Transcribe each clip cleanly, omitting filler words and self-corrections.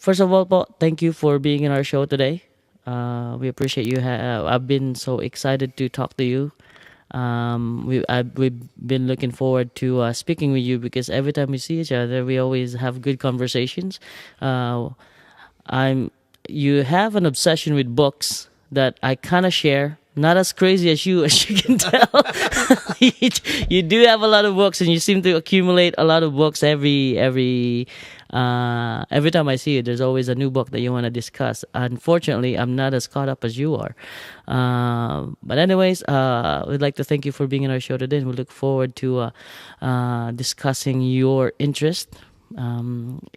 first of all po, thank you for being in our show today. We appreciate you. I've been so excited to talk to you. We've been looking forward to speaking with you because every time we see each other, we always have good conversations. Uh, I'm You have an obsession with books that I kind of share. Not as crazy as you, as you can tell. you, you do have a lot of books, and you seem to accumulate a lot of books every time I see you. There's always a new book that you want to discuss. Unfortunately, I'm not as caught up as you are. But anyways, we'd like to thank you for being in our show today, and we look forward to discussing your interest.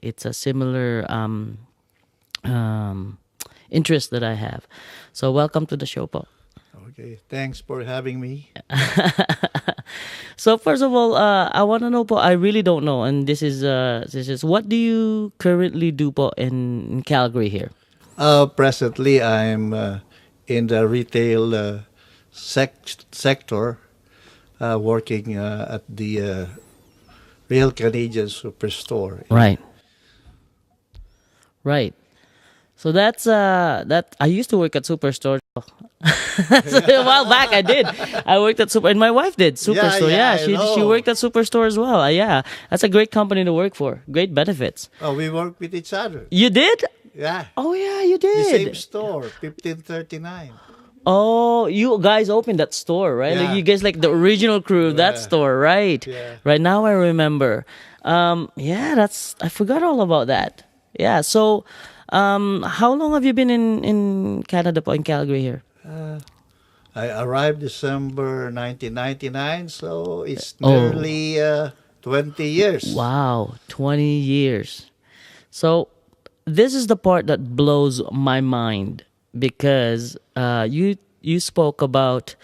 It's a similar um, interest that I have. So welcome to the show, po. Okay, thanks for having me. So first of all, I want to know, po. I really don't know, and this is what do you currently do, po, in Calgary here? Presently, I'm in the retail sector, working at the Real Canadian Superstore. Right, right. So that I used to work at Superstore. So a while back, I did. I worked at Super, and my wife did Superstore. Yeah, I she know. worked at Superstore as well. Yeah, that's a great company to work for. Great benefits. Oh, we work with each other. You did? Yeah, Oh yeah, you the same did. store, 1539. Oh, you guys opened that store, right? Like Yeah. you guys like the original crew of that Yeah. store, right? Yeah. Right now I remember. Yeah, that's I forgot all about that. Yeah. So, how long have you been in Canada, po, in Calgary here? I arrived December 1999, so it's Oh, nearly 20 years. wow, 20 years. So, this is the part that blows my mind because you spoke about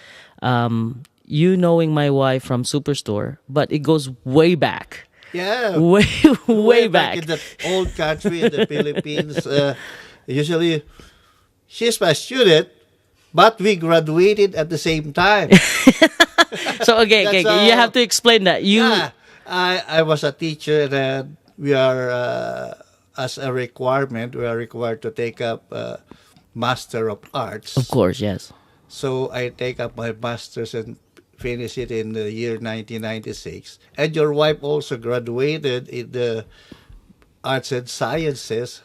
you knowing my wife from Superstore, but it goes way back, Yeah, way way way back in back. the old country in the Philippines. Usually, she's my student, but we graduated at the same time. So okay, That's you have to explain that. yeah. I was a teacher, and we are as a requirement, we are required to take up Master of Of Arts. course, yes. So I take up my masters and finish it in the year 1996. And your wife also graduated in the Arts and Sciences.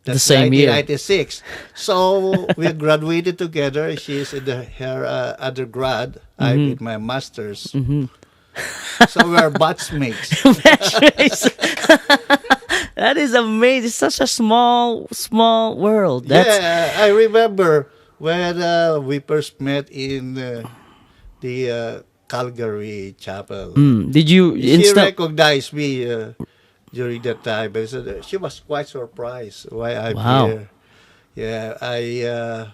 The That's same year. 1996. So we graduated together. She's in her undergrad. I'm in my master's. So we're batchmates. That is amazing. It's such a small world. That's Yeah, I remember when we first met in the Calgary Chapel. did you She instant recognized me during that time. And she was quite surprised why I'm Wow. here. Yeah, I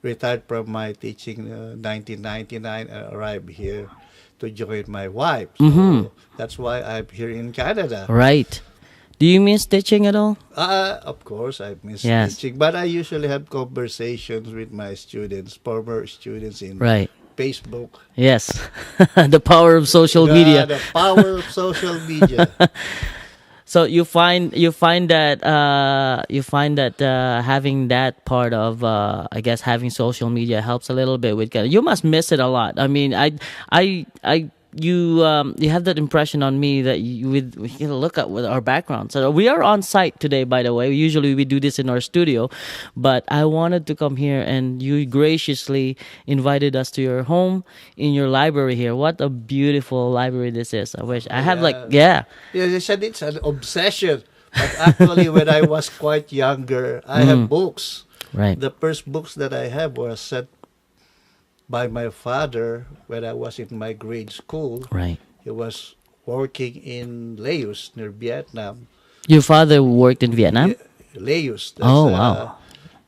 retired from my teaching 1999 and arrived here to join my wife. So that's why I'm here in Canada. Right. Do you miss teaching at all? Of course, I miss Yes. teaching, but I usually have conversations with my students, former students in Right. Facebook. Yes. The power of social Yeah, media. the power of social media. So you find that having that part of I guess having social media helps a little bit with you must miss it a lot. I mean, I you have that impression on me that you look at with our background. So we are on site today, by the way. Usually we do this in our studio, but I wanted to come here, and you graciously invited us to your home in your library here. What a beautiful library this is. I wish I have like Yeah. yeah. Yeah, they said it's an obsession. But actually, when I was quite younger, I have books. Right. The first books that I have were sent by my father when I was in my grade school. Right. He was working in Laos near Vietnam. Your father worked in Vietnam? Laos, that's Oh, wow.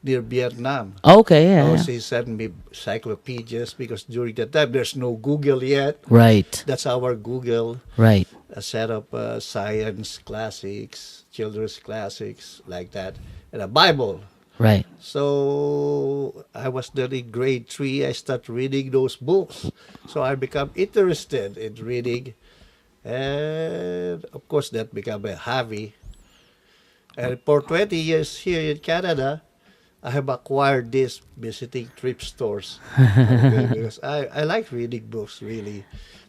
near Vietnam. Okay, yeah, yeah. Also, he sent me encyclopedias because during that time there's no Google yet. Right, That's our Google. right. A set of science classics, children's classics, like that, and a Bible. Right. So I was then in grade 3. I start reading those books. So I become interested in reading, and of course that became a hobby. And for 20 years here in Canada, I have acquired this visiting thrift stores. Okay, because I like reading books, really.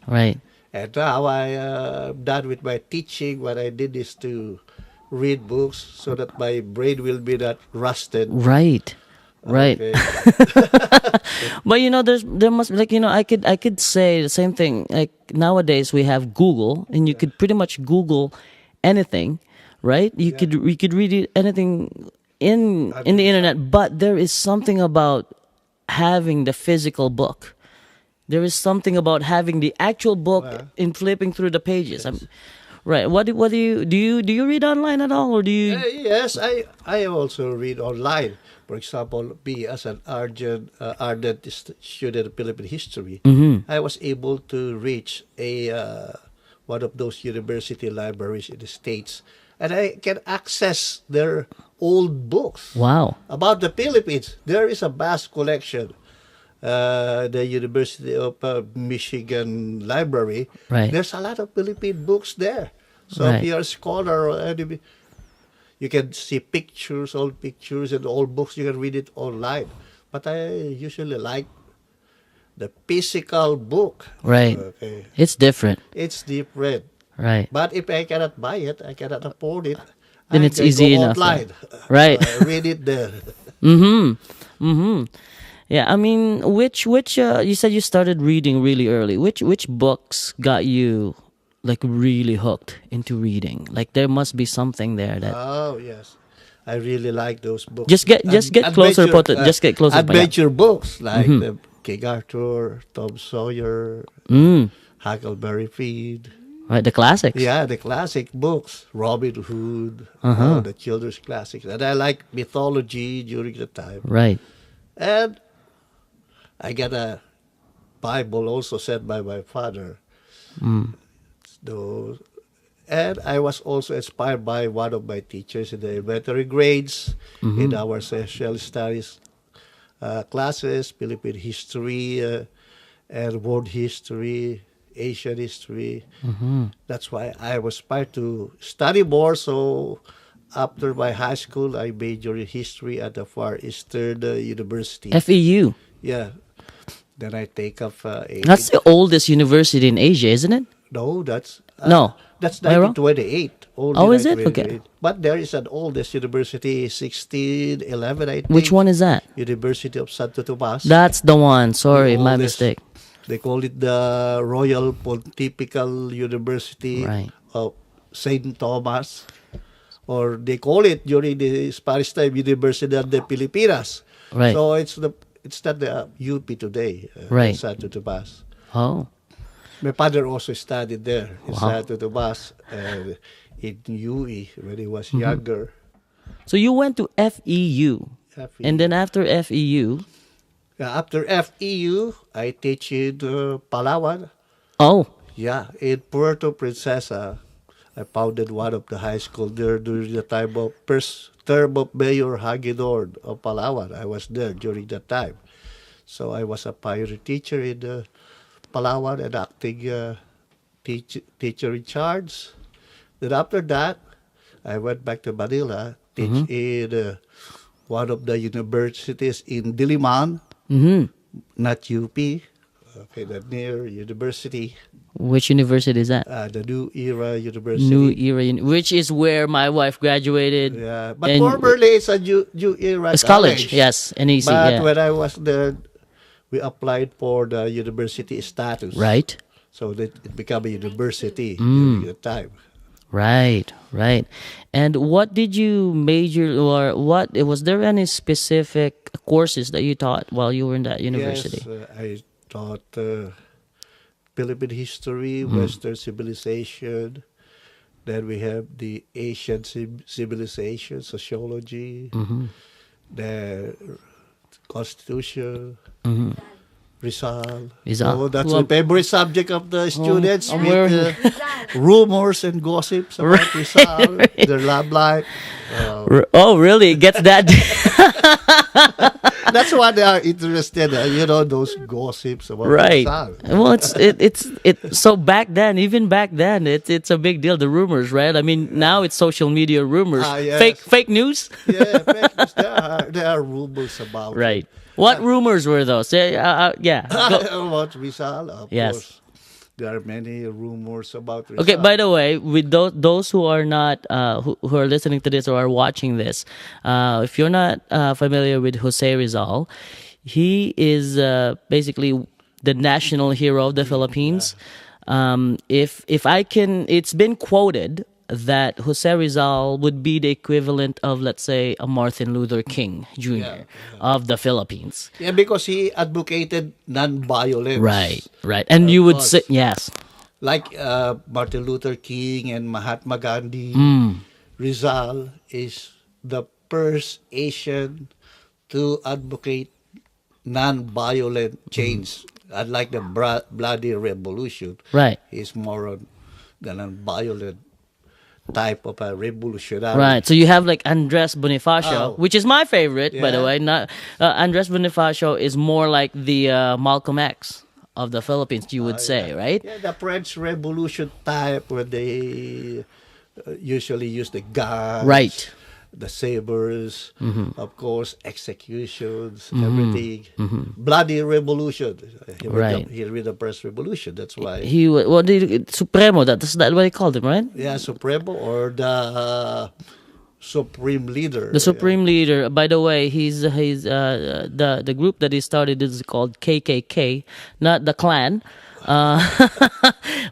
Right. And now I'm done with my teaching. What I did is to read books so that my brain will be not rusted. Right. Right. Okay. But there must, like, I could say the same thing. Like, nowadays we have Google, and you could pretty much Google anything, right? You could read anything in the internet. But there is something about having the physical book. There is something about having the actual book in flipping through the pages. Right. What do you read online at all, or do you? Yes, I also read online. For example, me as an ardent student of Philippine history, I was able to reach a one of those university libraries in the States, and I can access their old books Wow. about the Philippines. There is a vast collection. The University of Michigan Library. Right. There's a lot of Philippine books there. So Right. if you're a scholar or any, you can see pictures, old pictures, and old books. You can read it online. But I usually like the physical book. Right. Okay. It's different. It's different. Right. But if I cannot buy it, I cannot afford it, Then I it's can easy go enough. online. Right. Read it there. Yeah, I mean, which you said you started reading really early. Which books got you like really hooked into reading? Like, there must be something there that Oh yes, I really like those books. just get closer, just get closer. Adventure books like the King Arthur, Tom Sawyer, Huckleberry Finn. Right, the classics. Yeah, the classic books, Robin Hood, the children's classics, and I like mythology during the time. Right. And I got a Bible also sent by my father. Those, and I was also inspired by one of my teachers in the elementary grades in our social studies classes, Philippine history, and world history, Asian history. That's why I was inspired to study more. So after my high school, I majored in history at the Far Eastern University. FEU. Yeah. Then I take up That's the oldest university in Asia, isn't it? no, No. that's Am I wrong? 1928. Only Oh, is it? 1928. Okay. But there is an oldest university, 1611, I think. Which one is that? University of Santo Tomas. That's the one. Sorry, The my oldest. mistake. They call it the Royal Pontifical University Right. of Saint Thomas, or they call it during the Spanish time University of the Pilipinas. Right. So it's not the UP today, Right. Santo Tomas. Oh. My father also studied there in Wow. Santo Tomas and in UE when he was younger. So you went to FEU, and then after FEU, After FEU, I teach in Palawan. oh, Yeah, in Puerto Princesa. I founded one of the high school there during the time of first term of Mayor Hagedorn of Palawan. I was there during that time. So I was a pioneer teacher in Palawan and acting teacher in charge. Then after that, I went back to Manila, teach in one of the universities in Diliman, not UP, okay, the near university, which university is that? the New Era University. New Era, which is where my wife graduated. Yeah, but And formerly it's a New Era it's college, yes, NEC, But yeah. when I was there, we applied for the university status. Right, So that it became a university during the time. right. And what did you major, or what was there any specific courses that you taught while you were in that university? Yes, I taught Philippine history, Western civilization. Then we have the Asian civilization, sociology, the Constitution, Rizal. Rizal. So that's Well, the favorite subject of the students. I'm with, wearing- rumors and gossips about Rizal, their love life. Oh, really? It gets that? That's why they are interested. Those gossips about Right. Rizal. Well, so back then, even back then, it's a big deal. The rumors, right? I mean, now it's social media rumors, fake Yes. fake news. Yeah, fake news. There are rumors about it. Right. What rumors were those? Yeah. Go. About Rizal, of Yes. course. There are many rumors about Okay. By Rizal. the way, with those who are not who are listening to this or are watching this, if you're not familiar with Jose Rizal, he is basically the national hero of the Philippines. If I can, it's been quoted that Jose Rizal would be the equivalent of, let's say, a Martin Luther King Yeah, Jr. of the Philippines. yeah, because he advocated Right, non-violence. right. And you Of would say, course, yes, like Martin Luther King and Mahatma Gandhi, Rizal is the first Asian to advocate non-violent change. Unlike the bloody revolution, right. he's more on the non-violent type of a revolutionary. Right. So you have like Andres Bonifacio, Oh, which is my favorite, by the yeah. way. Not Andres Bonifacio is more like the Malcolm X of the Philippines, you would say, Yeah. right? Yeah, the French Revolution type where they usually use the guns, Right. the sabers, of course, executions, everything. Bloody revolution. Right. He read the first revolution. That's why. What did Supremo? That's that what they called him, right? Yeah, Supremo or the supreme leader. The supreme leader. By the way, he's the group that he started is called KKK, not the Klan. Uh,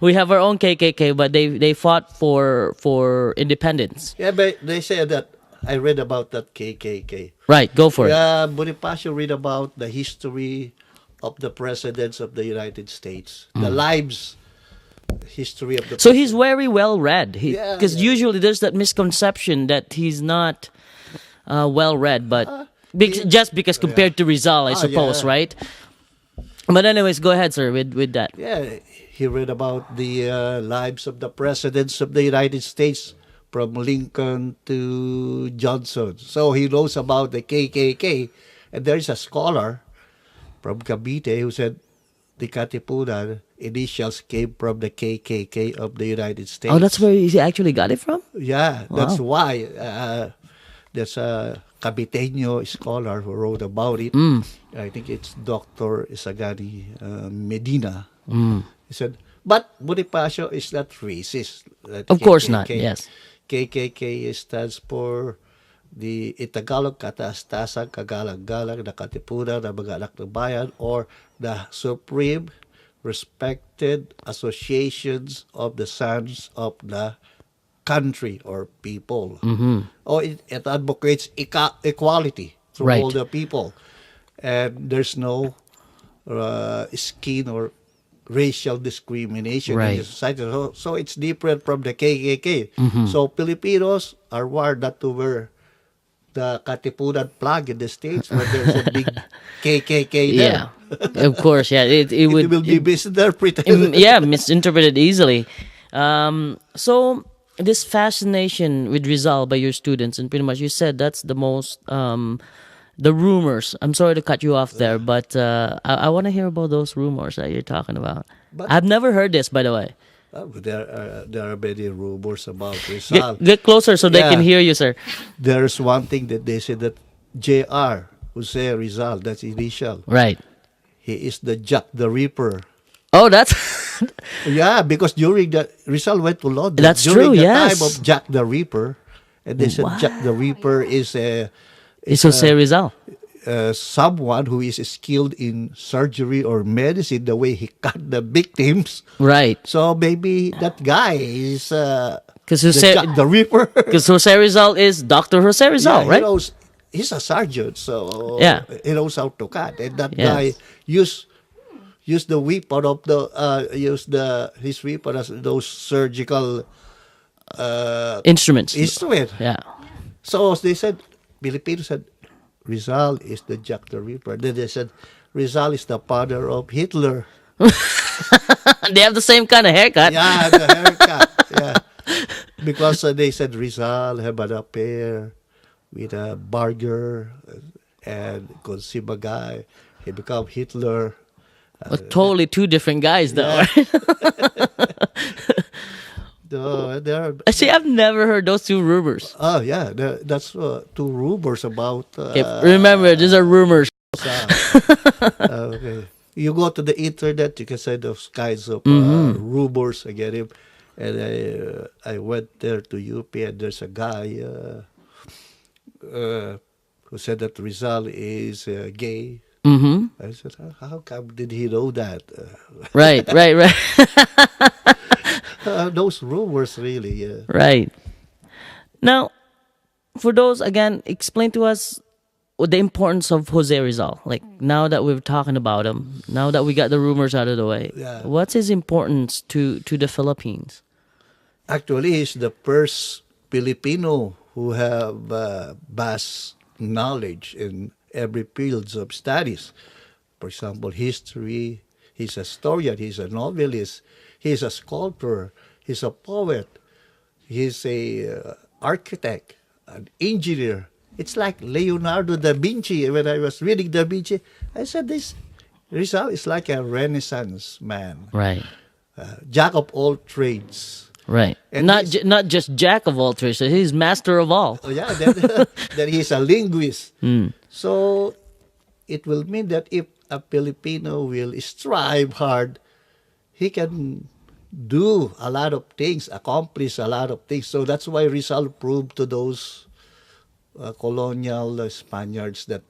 we have our own KKK, but they fought for independence. Yeah, but they say that I read about that KKK. Right. Go for it. Yeah, Bonifacio read about the history of the presidents of the United States, the lives history of the. So he's very well read. Yeah, Because yeah. usually there's that misconception that he's not well read, but just because compared to Rizal, I suppose, yeah. right? But anyways, go ahead, sir, with that. Yeah, he read about the lives of the presidents of the United States from Lincoln to Johnson. So he knows about the KKK. And there's a scholar from Cavite who said the Katipunan initials came from the KKK of the United States. Oh, that's where he actually got it from? Yeah, that's Wow. why there's a Caviteño scholar who wrote about it. I think it's Dr. Isagani Medina. He said, but Bonifacio is not racist. Of course not, yes. KKK stands for the Itagalog Kataas-Taasang Kagalang-galang na Katipunan ng mga anak ng bayan, or the Supreme Respected Associations of the Sons of the Country or People. Or it advocates equality to Right. all the people. And there's no skin or racial discrimination in Right. the society. So it's different from the KKK. So Filipinos are warned not to wear the Katipunan flag in the States where there's a big KKK Yeah. there. Of course, yeah. It It would will be misinterpreted. yeah, misinterpreted easily. So this fascination with Rizal by your students, and pretty much you said that's the most the rumors. I'm sorry to cut you off there, but I want to hear about those rumors that you're talking about. But- I've never heard this, by the way. There are many rumors about Rizal. Get closer so they Yeah. can hear you, sir. There's one thing that they say that JR, Jose Rizal, that's initial. Right. He is the Jack the Ripper. Oh, that's Yeah, because during the Rizal went to London. That's during true, the yes. time of Jack the Ripper, and they said Jack the Ripper is it's Jose Rizal. someone who is skilled in surgery or medicine. The way he cut the victims, Right. so maybe that guy is Because the Jack the Ripper. Jose Rizal is Dr. Jose Rizal, He right? knows, he's a surgeon, so Yeah. he knows how to cut. And that Yes. guy use the weapon of the his weapon as those surgical Instruments. instrument. Yeah. So they said, Filipinos said, Rizal is the Jack the Ripper. Then they said, Rizal is the father of Hitler. They have the same kind of haircut. Yeah, the haircut. Yeah, because they said Rizal have an affair with a burger, and consume a guy. He become Hitler. Totally two different guys, though. Yeah. Right? There are, See, I've never heard those two rumors. oh yeah, that's two rumors about Okay, remember, these are rumors. Rizal. Okay. You go to the internet, you can see those kinds of rumors against him. And I went there to UP, and there's a guy who said that Rizal is gay. Mm-hmm. I said, how come did he know that? Right, right, right, Those rumors, really, yeah. right. Now, for those again, explain to us what the importance of Jose Rizal. Like now that we're talking about him, now that we got the rumors out of the way, Yeah. what's his importance to the Philippines? Actually, he's the first Filipino who have vast knowledge in every fields of studies. For example, history. He's a historian. He's a novelist. He's a sculptor. He's a poet. He's a architect, an engineer. It's like Leonardo da Vinci. When I was reading da Vinci, I said this Rizal is like a Renaissance man, Right, jack of all trades. right. And Not he's- not just jack of all trades, he's master of all. Oh yeah, that he's a linguist. So it will mean that if a Filipino will strive hard, he can do a lot of things, accomplish a lot of things. So that's why Rizal proved to those colonial Spaniards that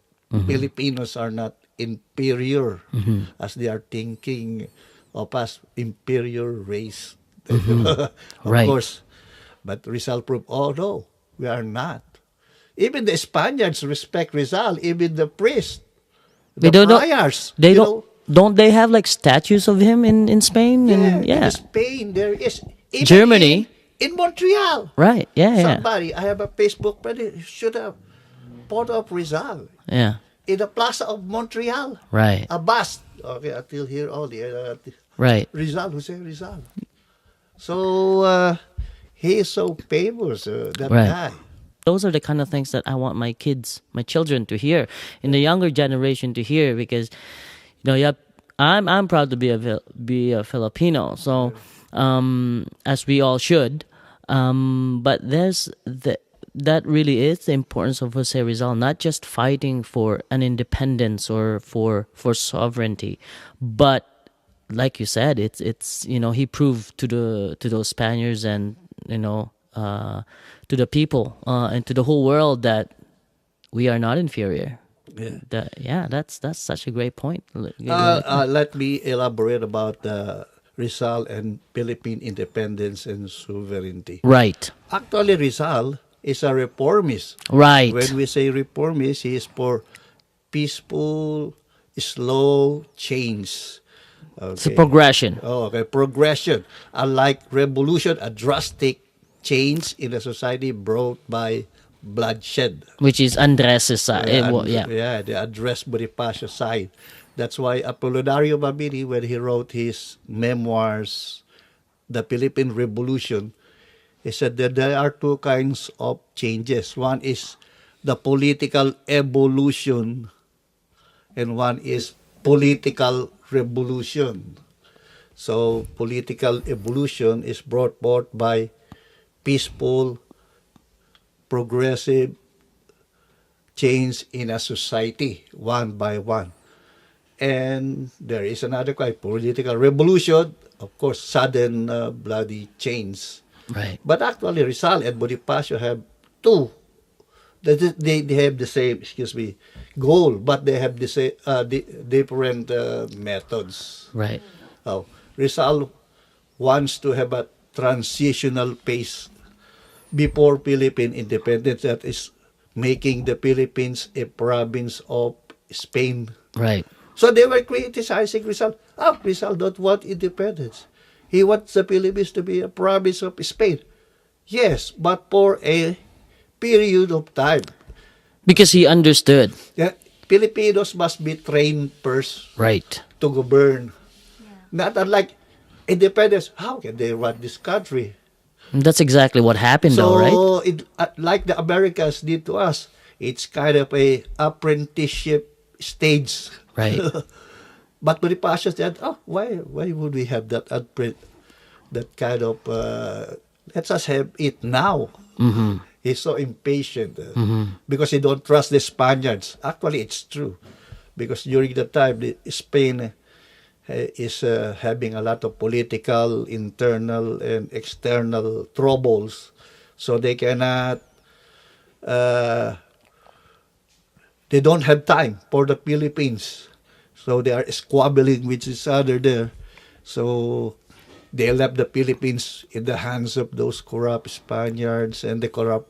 Filipinos are not inferior as they are thinking of us inferior race. Of Right. course. But Rizal proved, oh no, we are not. Even the Spaniards respect Rizal, even the priests, They the don't know- friars. They you don't. Don't they have like statues of him in Spain? know, And, yeah. in Spain, there is. Even Germany. In Montreal. Right. Yeah. Yeah. Somebody, I have a Facebook friend, he should have photo of Rizal Yeah. in the plaza of Montreal. Right. A bust. Okay, until here only. Right. Rizal, Jose Rizal. So he is so famous, that Right. guy. Those are the kind of things that I want my kids, my children to hear, in the younger generation to hear, because yeah, I'm proud to be a Filipino. So, as we all should, but that really is the importance of Jose Rizal, not just fighting for an independence or for sovereignty, but like you said, it's he proved to those Spaniards and to the people and to the whole world that we are not inferior. Yeah. That's such a great point. Let me elaborate about Rizal and Philippine independence and sovereignty. Right, Actually, Rizal is a reformist. right, When we say reformist, he is for peaceful, slow change. it's a progression, Oh, okay, progression. Unlike revolution, a drastic change in the society brought by bloodshed. which is Andres' side. Yeah, the address Bonifacio side. That's why Apolinario Mabini, when he wrote his memoirs, The Philippine Revolution, he said that there are two kinds of changes. One is the political evolution, and one is political revolution. So political evolution is brought forth by peaceful, progressive change in a society, one by one. And there is another kind, political revolution, of course, sudden bloody change. right, But actually, Rizal and Bonifacio have two. They have the same, goal, but they have the same, different methods. right, Oh, Rizal wants to have a transitional phase before Philippine independence, that is making the Philippines a province of Spain. right, So they were criticizing Rizal. Oh, Rizal don't want independence. He wants the Philippines to be a province of Spain. Yes, but for a period of time. because he understood. Yeah, Filipinos must be trained first Right, to govern. Not unlike independence. How can they run this country? that's exactly what happened, though, right? So, like the Americans did to us, It's kind of a apprenticeship stage. Right. But Bonifacio said, "Oh, why would we have that kind of? Let us have it now." Mm-hmm. He's so impatient because he don't trust the Spaniards. Actually, it's true because during the time Spain is having a lot of political, internal, and external troubles, so they cannot. Uh, they don't have time for the Philippines, so they are squabbling with each other there. So they left the Philippines in the hands of those corrupt Spaniards and the corrupt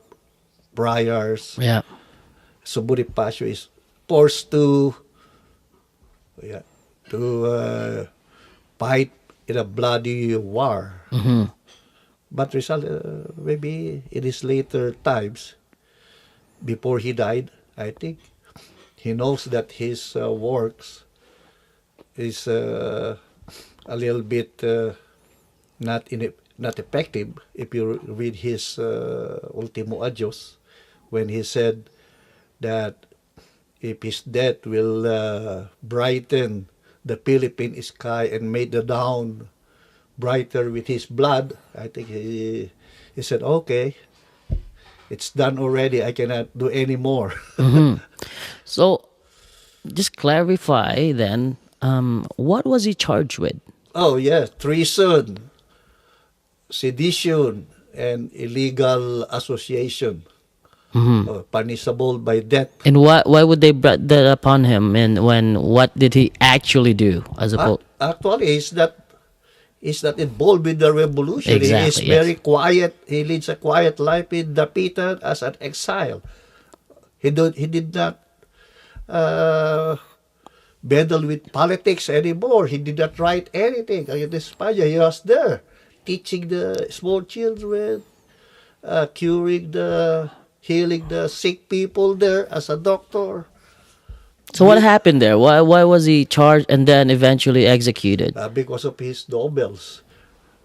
priors. Yeah. So Bonifacio is forced to yeah, to fight in a bloody war. Mm-hmm. But Rizal, maybe in his later times, before he died, I think he knows that his works is a little bit not effective. If you read his Ultimo Adios, when he said that if his death will brighten the Philippine sky and make the dawn brighter with his blood, I think he said, okay, it's done already. I cannot do any more. Mm-hmm. So just clarify then, what was he charged with? Oh, yes, treason, sedition, and illegal association, Mm-hmm. punishable by death. And why would they brought that upon him? And when what did he actually do as opposed? Actually, he's not involved with the revolution. He is Exactly. Yes. very quiet. He leads a quiet life in Dapitan as an exile. He did not meddle with politics anymore. He did not write anything against España. He was there teaching the small children, healing the sick people there as a doctor. So what happened there? Why was he charged and then eventually executed? Because of his novels,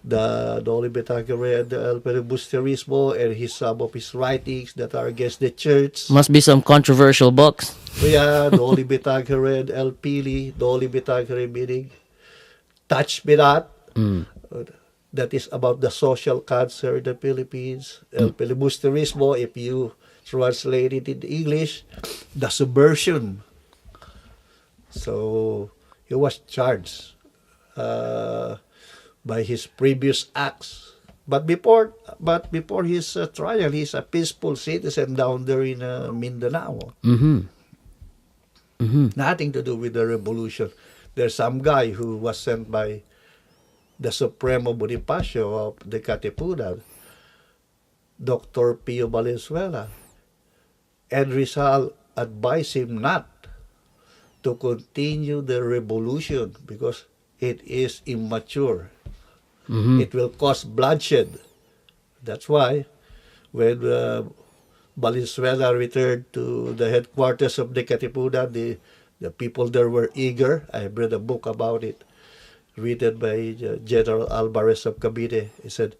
the Dolibetagere and the El Filibusterismo, and some of his writings that are against the church. Must be some controversial books. Yeah, Dolibetagere and El Pili, Dolibetagere meaning touch me not. Mm. That is about the social cancer in the Philippines. El Filibusterismo, if you translate it in English, the subversion. So he was charged by his previous acts. But before his trial, he's a peaceful citizen down there in Mindanao. Mm-hmm. Mm-hmm. Nothing to do with the revolution. There's some guy who was sent by the Supremo Bonifacio of the Katipunan, Dr. Pio Valenzuela, and Rizal advised him not to continue the revolution because it is immature. Mm-hmm. It will cause bloodshed. That's why when Valenzuela returned to the headquarters of the Katipunan, the people there were eager. I have read a book about it, written by General Alvarez of Cavite. He said,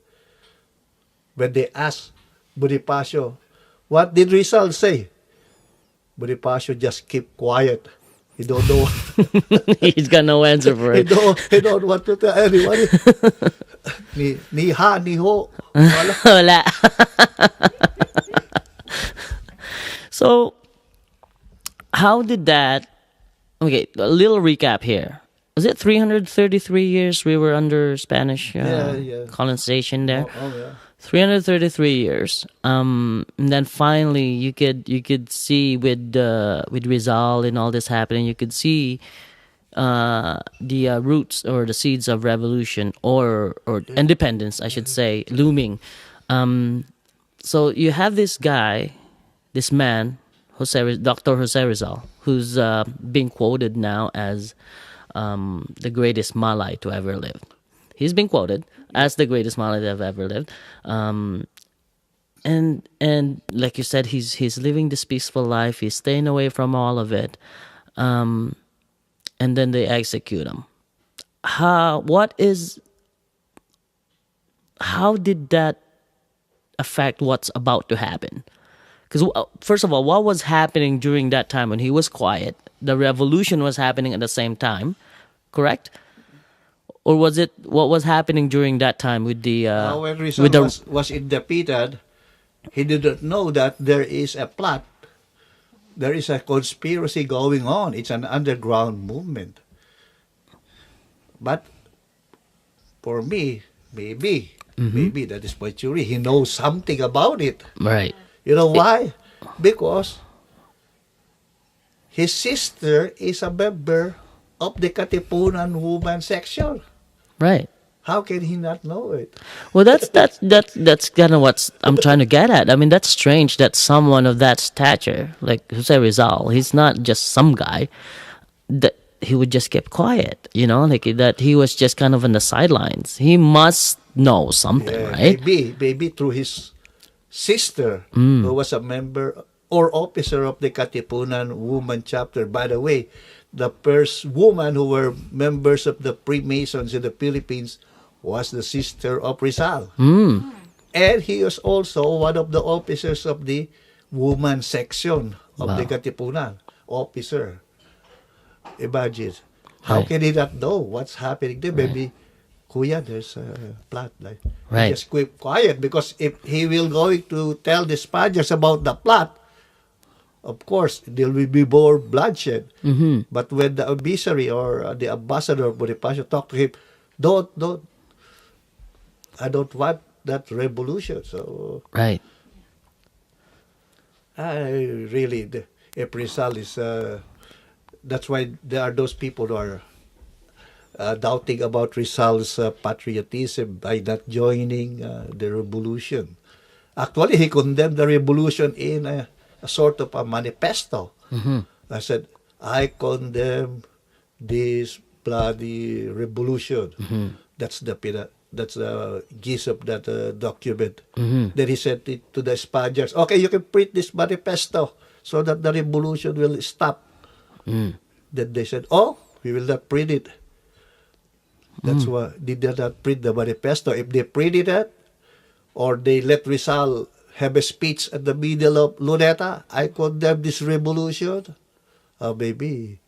when they asked Bonifacio, what did Rizal say? Bonifacio just keep quiet. He don't know. He's got no answer for it. He don't want to tell anyone. Ni ha, ni ho. Wala. Wala. So, how did that? Okay, a little recap here. Was it 333 years we were under Spanish Yeah. colonization there? Yeah. 333 years. And then finally, you could see with Rizal and all this happening, you could see the roots or the seeds of revolution or independence, I should say, looming. So you have this guy, this man, Dr. Jose Rizal, who's being quoted now as the greatest Malay to ever live. He's been quoted as the greatest Malay to have ever lived. And like you said, he's living this peaceful life. He's staying away from all of it. And then they execute him. How did that affect what's about to happen? Because first of all, what was happening during that time when he was quiet? The revolution was happening at the same time, correct? Or was it what was happening during that time with the When with Rizal the was indicted, he didn't know that there is a plot, there is a conspiracy going on. It's an underground movement. But for me, maybe that is my theory. He knows something about it. right? You know why? Because his sister is a member of the Katipunan woman section. Right. How can he not know it? Well, that's kind of what I'm trying to get at. I mean, that's strange that someone of that stature, like Jose Rizal, he's not just some guy, that he would just keep quiet. You know, like that he was just kind of on the sidelines. He must know something, Yeah, right? maybe through his sister, who was a member or officer of the Katipunan woman chapter. By the way, the first woman who were members of the Freemasons in the Philippines was the sister of Rizal. And he was also one of the officers of the woman section of the Wow. Katipunan officer. Imagine. How Right. can he not know what's happening there? Maybe, Kuya, there's a plot. Like, Right. just keep quiet, because if he will going to tell the Spaniards about the plot, of course, there will be more bloodshed. But when the emissary or the ambassador of Bonifacio talked to him, don't, I don't want that revolution. So Right. I really, if Rizal is, that's why there are those people who are doubting about Rizal's patriotism by not joining the revolution. Actually, he condemned the revolution in a sort of a manifesto. I said, I condemn this bloody revolution. That's the gist of that document. Then he said it to the Spaniards, okay, you can print this manifesto so that the revolution will stop. Then they said, oh, we will not print it. That's why they did not print the manifesto. If they printed it, or they let Rizal have a speech at the middle of Luneta, I condemn this revolution. Maybe,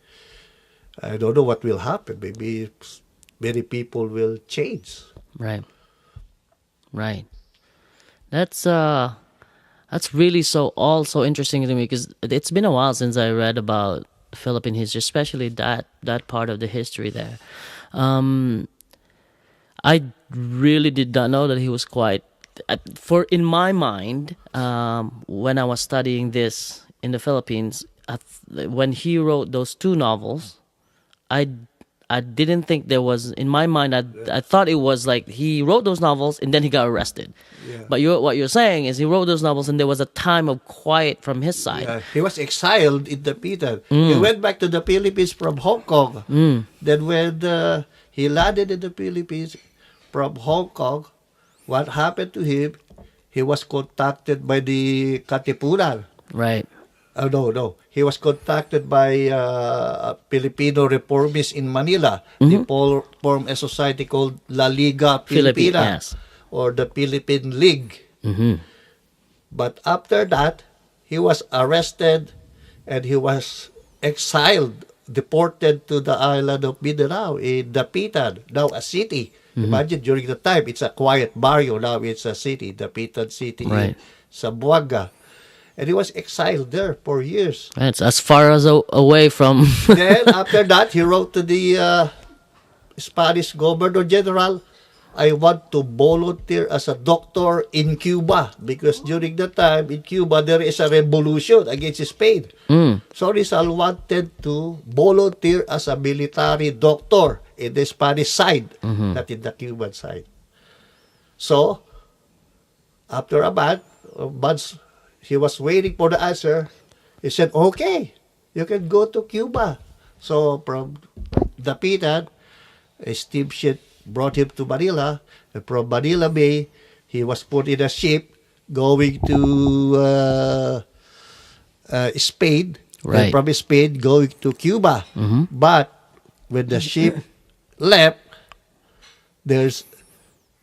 I don't know what will happen. Maybe many people will change. Right. Right. That's really so interesting to me because it's been a while since I read about Philippine history, especially that part of the history there. I really did not know that he was quite for in my mind when I was studying this in the Philippines. When he wrote those two novels, I I didn't think there was in my mind. I thought it was like he wrote those novels and then he got arrested. Yeah. But what you're saying is he wrote those novels and there was a time of quiet from his side. Yeah, he was exiled in the Peter. He went back to the Philippines from Hong Kong. Then when he landed in the Philippines from Hong Kong, what happened to him? He was contacted by the Katipunan. Right. No. He was contacted by Filipino reformists in Manila. They formed a society called La Liga Philippine, Filipina, yes. or the Philippine League. But after that, he was arrested and he was exiled, deported to the island of Mindanao in Dapitan, now a city. Imagine during the time, it's a quiet barrio. Now it's a city, Dapitan City Right. in Zamboanga. And he was exiled there for years. It's as far as away from. Then after that, he wrote to the Spanish Governor General, I want to volunteer as a doctor in Cuba because during that time in Cuba there is a revolution against Spain. So Rizal wanted to volunteer as a military doctor in the Spanish side, not in the Cuban side. So after a months, he was waiting for the answer. He said, okay, you can go to Cuba. So from Dapitan, a steamship brought him to Manila. And from Manila Bay, he was put in a ship going to Spain. Right. And from Spain, going to Cuba. But when the ship left, there's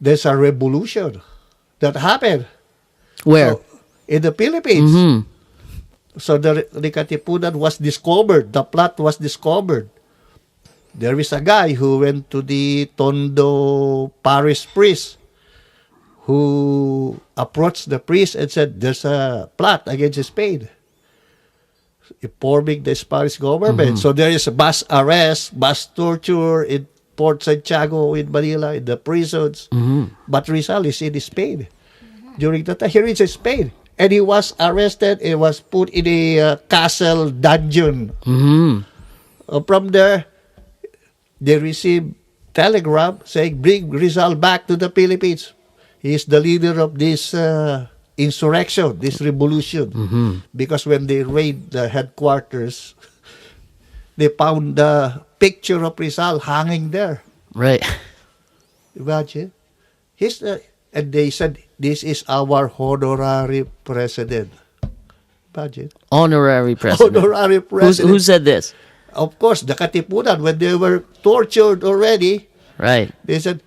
a revolution that happened. Where? So, in the Philippines. Mm-hmm. So the Katipunan was discovered. The plot was discovered. There is a guy who went to the Tondo parish priest who approached the priest and said, there's a plot against Spain, informing the Spanish government. So there is a mass arrest, mass torture in Port Santiago, in Manila, in the prisons. But Rizal is in Spain. During that time, he reached Spain. And he was arrested and was put in a castle dungeon. From there, they received telegram saying, bring Rizal back to the Philippines. He is the leader of this insurrection, this revolution. Because when they raid the headquarters, they found the picture of Rizal hanging there. Right. Imagine. And they said, this is our honorary president. Imagine. Honorary president. Honorary president. Who said this? Of course, the Katipunan, when they were tortured already, Right. they said,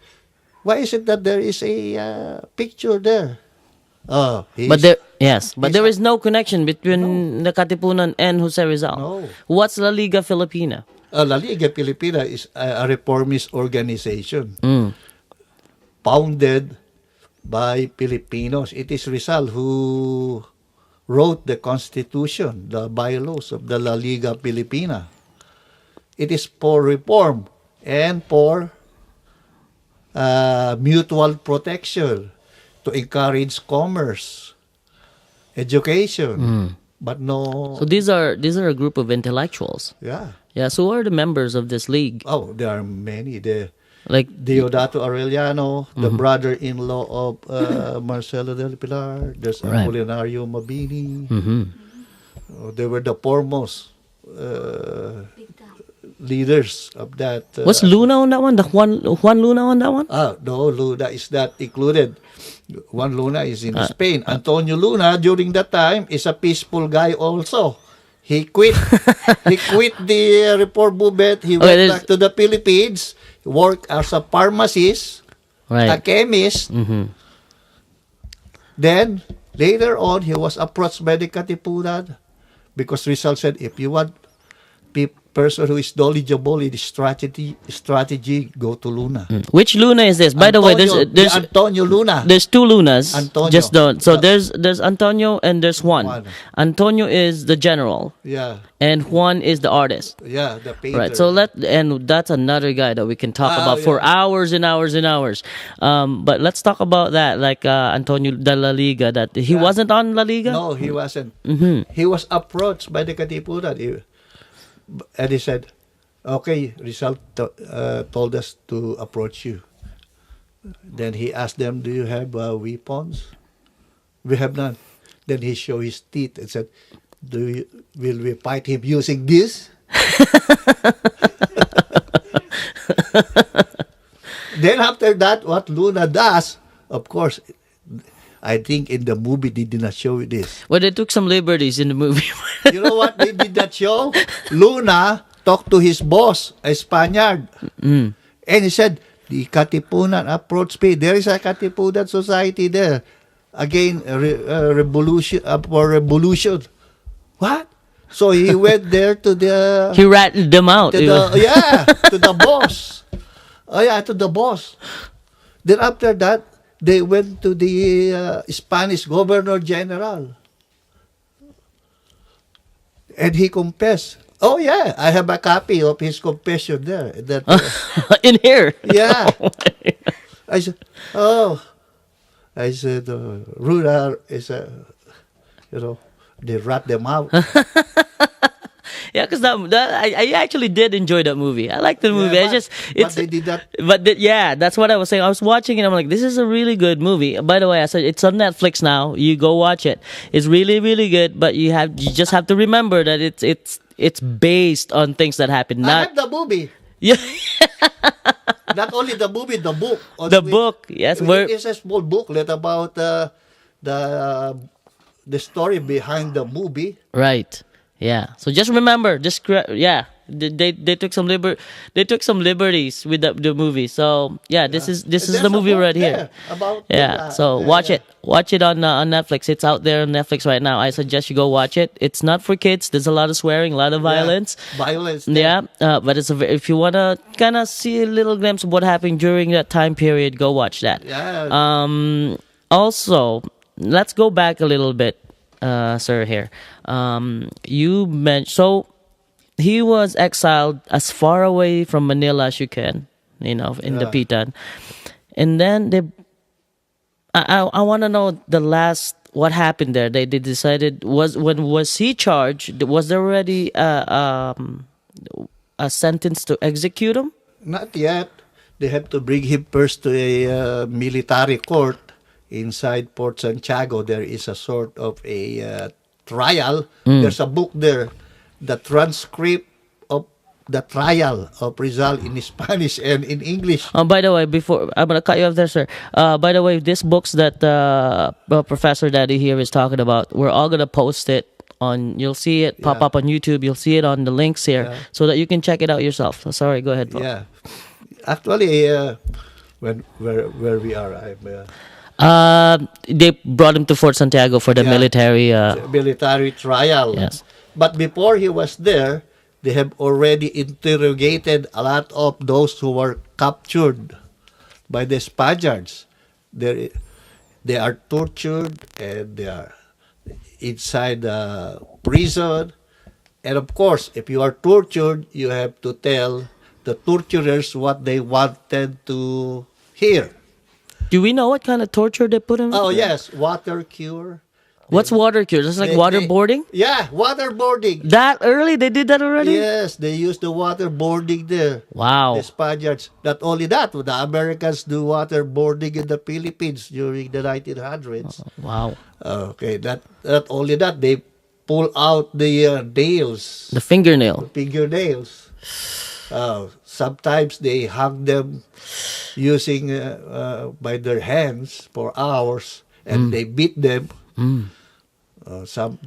why is it that there is a picture there? Oh, But there is no connection between the Katipunan and Jose Rizal. No. What's La Liga Filipina? La Liga Filipina is a reformist organization founded by Filipinos. It is Rizal who wrote the constitution, the bylaws of the La Liga Filipina. It is for reform and for mutual protection, to encourage commerce, education, but no. So these are a group of intellectuals. Yeah. Yeah. So who are the members of this league? Oh, there are many. Like Deodato Arellano, the brother-in-law of Marcelo del Pilar. There's Right. Apolinario Mabini. They were the foremost leaders of that. What's Luna on that one? The Juan Luna on that one? No, Luna is not included. Juan Luna is in Spain. Antonio Luna, during that time, is a peaceful guy also. He quit. He quit the reform movement. He went back to the Philippines, worked as a pharmacist, a chemist. Then, later on, he was approached by the Katipunan because Rizal said, if you want person who is knowledgeable in strategy, go to Luna. Which Luna is this? By the way, there's Antonio Luna. There's two Lunas. Antonio. Just don't. So there's Antonio and there's Juan. Antonio is the general. Yeah. And Juan is the artist. Yeah, the painter. Right. So and that's another guy that we can talk about for hours and hours and hours. But let's talk about that, like Antonio de la Liga. That he wasn't on La Liga. No, he wasn't. He was approached by the Katipunan. And he said, okay, Rizal told us to approach you. Then he asked them, do you have weapons? We have none. Then he showed his teeth and said, will we fight him using this? Then after that, what Luna does, of course, I think in the movie they did not show this. Well, they took some liberties in the movie. You know what they did not show? Luna talked to his boss, a Spaniard. And he said, the Katipunan approached me. There is a Katipunan society there. Again, revolution, for revolution. What? So he went there to the... He ratted them out. To the boss. To the boss. Then after that, they went to the Spanish Governor General. And he confessed. Oh, yeah, I have a copy of his confession there. That, in here? Yeah. I said, Rural is they rat them out. Yeah, because I actually did enjoy that movie. I like the movie. But they did that. But that's what I was saying. I was watching it. I'm like, this is a really good movie. By the way, I said it's on Netflix now. You go watch it. It's really, really good. But you just have to remember that it's based on things that happened. I have the movie. Yeah. Not only the movie, the book. Book, yes. It's a small booklet about the story behind the movie. Right. Yeah. So just remember, They took some they took some liberties with the movie. So yeah, this is the There's a movie book right here. there about Yeah, so watch yeah. it. Watch it on Netflix. It's out there on Netflix right now. I suggest you go watch it. It's not for kids. There's a lot of swearing, a lot of Yeah, violence. violence there. Yeah, but if you wanna kind of see a little glimpse of what happened during that time period, go watch that. Yeah, Also, let's go back a little bit, sir. Here, you mentioned so he was exiled as far away from Manila as you can, in the yeah. Pitan, and then I want to know the last what happened there. They decided was he charged? Was there already a sentence to execute him? Not yet. They have to bring him first to a military court inside Port Santiago. There is a sort of a trial. There's a book there, the transcript of the trial of Rizal in Spanish and in English. By the way, before I'm gonna cut you off there, sir. By the way, these books that Professor Daddy here is talking about, we're all gonna post it on. You'll see it pop Yeah. up on YouTube. You'll see it on the links here, Yeah. so that you can check it out yourself. So, sorry, go ahead, Paul. Yeah, actually, when where we are, I'm They brought him to Fort Santiago for the Yeah. military. military trial. Yes. But before he was there, they have already interrogated a lot of those who were captured by the Spaniards. They they are tortured and they are inside the prison. And of course, if you are tortured, you have to tell the torturers what they wanted to hear. Do we know what kind of torture they put him? Oh through? yes, water cure. What's water cure? That's like They- waterboarding. Yeah, waterboarding. That early they did that already. Yes, they use the waterboarding there. Wow. The Spaniards. Not only that, the Americans do waterboarding in the Philippines during the 1900s. Wow. Okay, not only that, they pull out the nails, The fingernail. fingernails. Sometimes they hang them using by their hands for hours, and they beat them. Some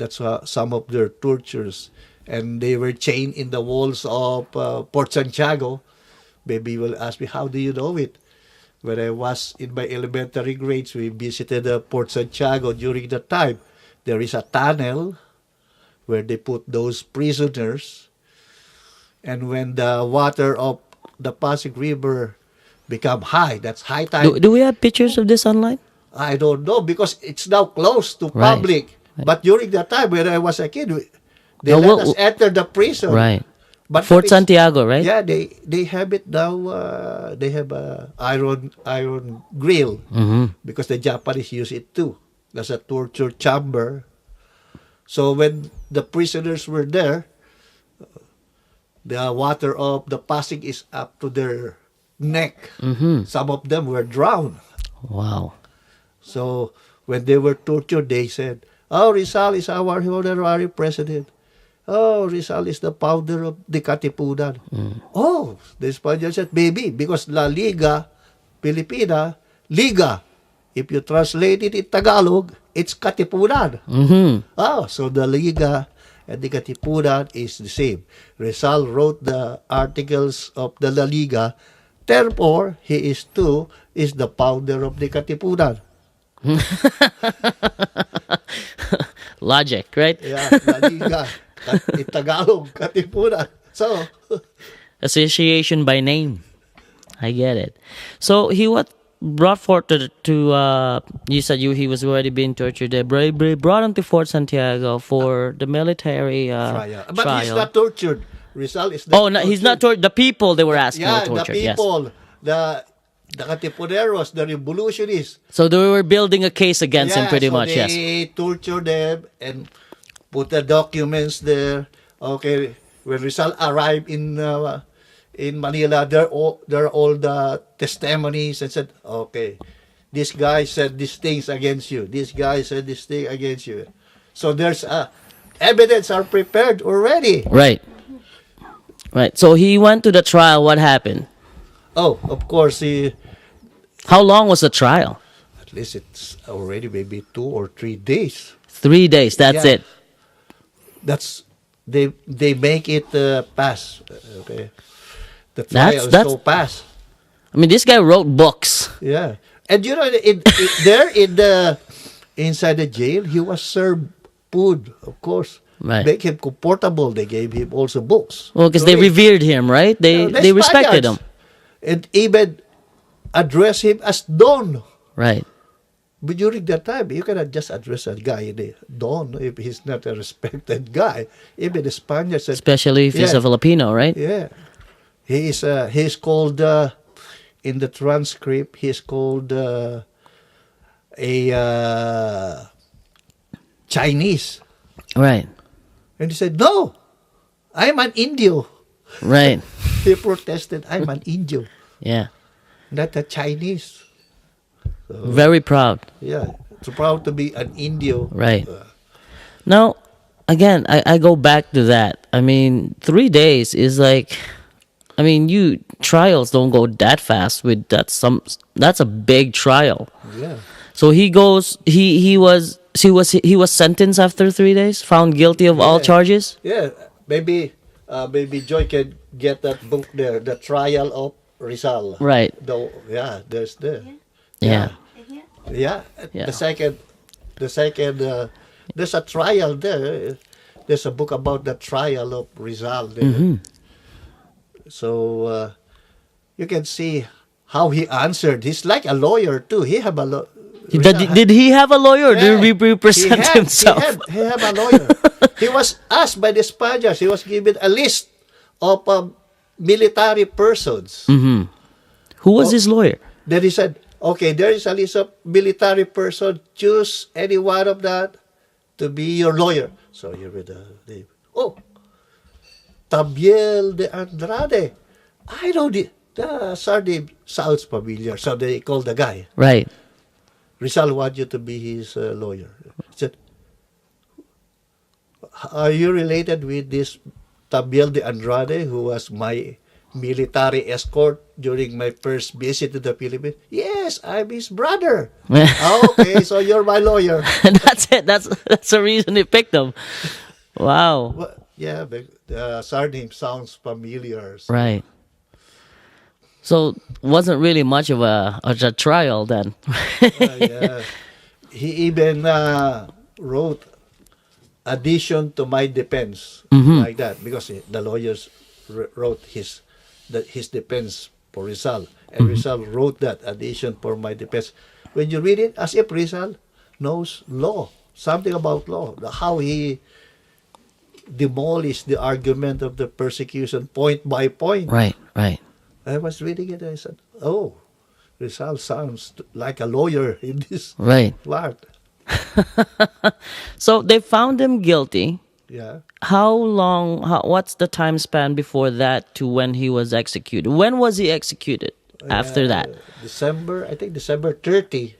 of their tortures, and they were chained in the walls of Port Santiago. Maybe you will ask me, how do you know it? When I was in my elementary grades, we visited Port Santiago during that time. There is a tunnel where they put those prisoners, and when the water of the Pasig River become high, that's high tide. Do we have pictures of this online? I don't know because it's now closed to Right. public. But during that time when I was a kid, they No, let us enter the prison. Right. But Fort it's- Santiago, right? Yeah, they have it now. They have a iron grill because the Japanese use it too. That's a torture chamber. So when the prisoners were there, the water of the Pasig is up to their neck. Some of them were drowned. Wow. So when they were tortured, they said, "Oh, Rizal is our honorary president. Oh, Rizal is the founder of the Katipunan." Oh, the Spaniard said, "Maybe, because La Liga Filipina, Liga, if you translate it in Tagalog, it's Katipunan." Oh, so the Liga and the Katipunan is the same. Rizal wrote the articles of the La Liga. Therefore, he is the founder of the Katipunan. Logic, right? Yeah, La Liga. In Tagalog, Katipunan. So, Association by name. I get it. So he was brought forth to you said he was already being tortured there. Brought him to Fort Santiago for the military trial. But trial. he's not tortured. Rizal is not Oh, no, he's not tortured. The people they were asking Yeah, were tortured. the Yes. people, the Katipuneros, the revolutionists. So they were building a case against him, pretty so much. Yes. they torture them and put the documents there. Okay, when Rizal arrived in Manila, there are all the testimonies and said, okay, this guy said these things against you. This guy said this thing against you. So there's evidence are prepared already. Right. Right. So he went to the trial. What happened? Oh, of course, How long was the trial? at least it's already maybe 2 or 3 days. 3 days. That's Yeah. it. That's they make it pass. Okay, the trial is That's. so pass. I mean, this guy wrote books. Yeah, and you know, there in the inside the jail, he was served food, of course, Right. make him comfortable. They gave him also books Well, because to they read. revered him, right? You know, the They respected him. Spaniards, and even address him as Don. Right. But during that time, you cannot just address a guy Don if he's not a respected guy. Even the Spaniards said, Especially if he's yeah, a Filipino, right? yeah. He's called in the transcript. He's called a Chinese, Right. and he said, "No, I'm an Indio." Right. He protested, "I'm an Indio, Yeah. not a Chinese." Very proud. Yeah, it's proud to be an Indio. Right. Now, again, I go back to that. I mean, 3 days is like, I mean, you trials don't go that fast with that. That's a big trial. Yeah, So he was sentenced after 3 days, found guilty of all yeah, charges. yeah. Maybe Joy can get that book there, the trial of Rizal. Right. There's there. Yeah. Yeah. Yeah. The second, there's a trial there. There's a book about the trial of Rizal there. Mm-hmm. So you can see how he answered. He's like a lawyer too. He have a Did he have a lawyer? Or did he he represent had, himself? he had a lawyer. He was asked by the Spaniards. He was given a list of military persons. Mm-hmm. Who was Oh. his lawyer? Then he said, "Okay, there is a list of military persons. Choose any one of that to be your lawyer." So you read the name. Oh, Tabiel de Andrade. I know the surname sounds familiar. So they called the guy. Right. Rizal want you to be his lawyer. He said, "Are you related with this Tabiel de Andrade, who was my military escort during my first visit to the Philippines?" "Yes, I'm his brother." "Okay, so you're my lawyer." That's it. That's the reason they picked him. Wow. Well, yeah, the surname sounds familiar. So. Right. So wasn't really much of a trial then. Yeah. He even wrote addition to my defense, like that, because the lawyers wrote his defense for Rizal, and Rizal wrote that addition for my defense. When you read it, as if Rizal knows law, something about law, how he demolished the argument of the persecution point by point. Right. Right. I was reading it and I said, "Oh, Rizal sounds like a lawyer in this Right. part." So they found him guilty. Yeah. How long? What's the time span before that to when he was executed? When was he executed? After that. I think December 30,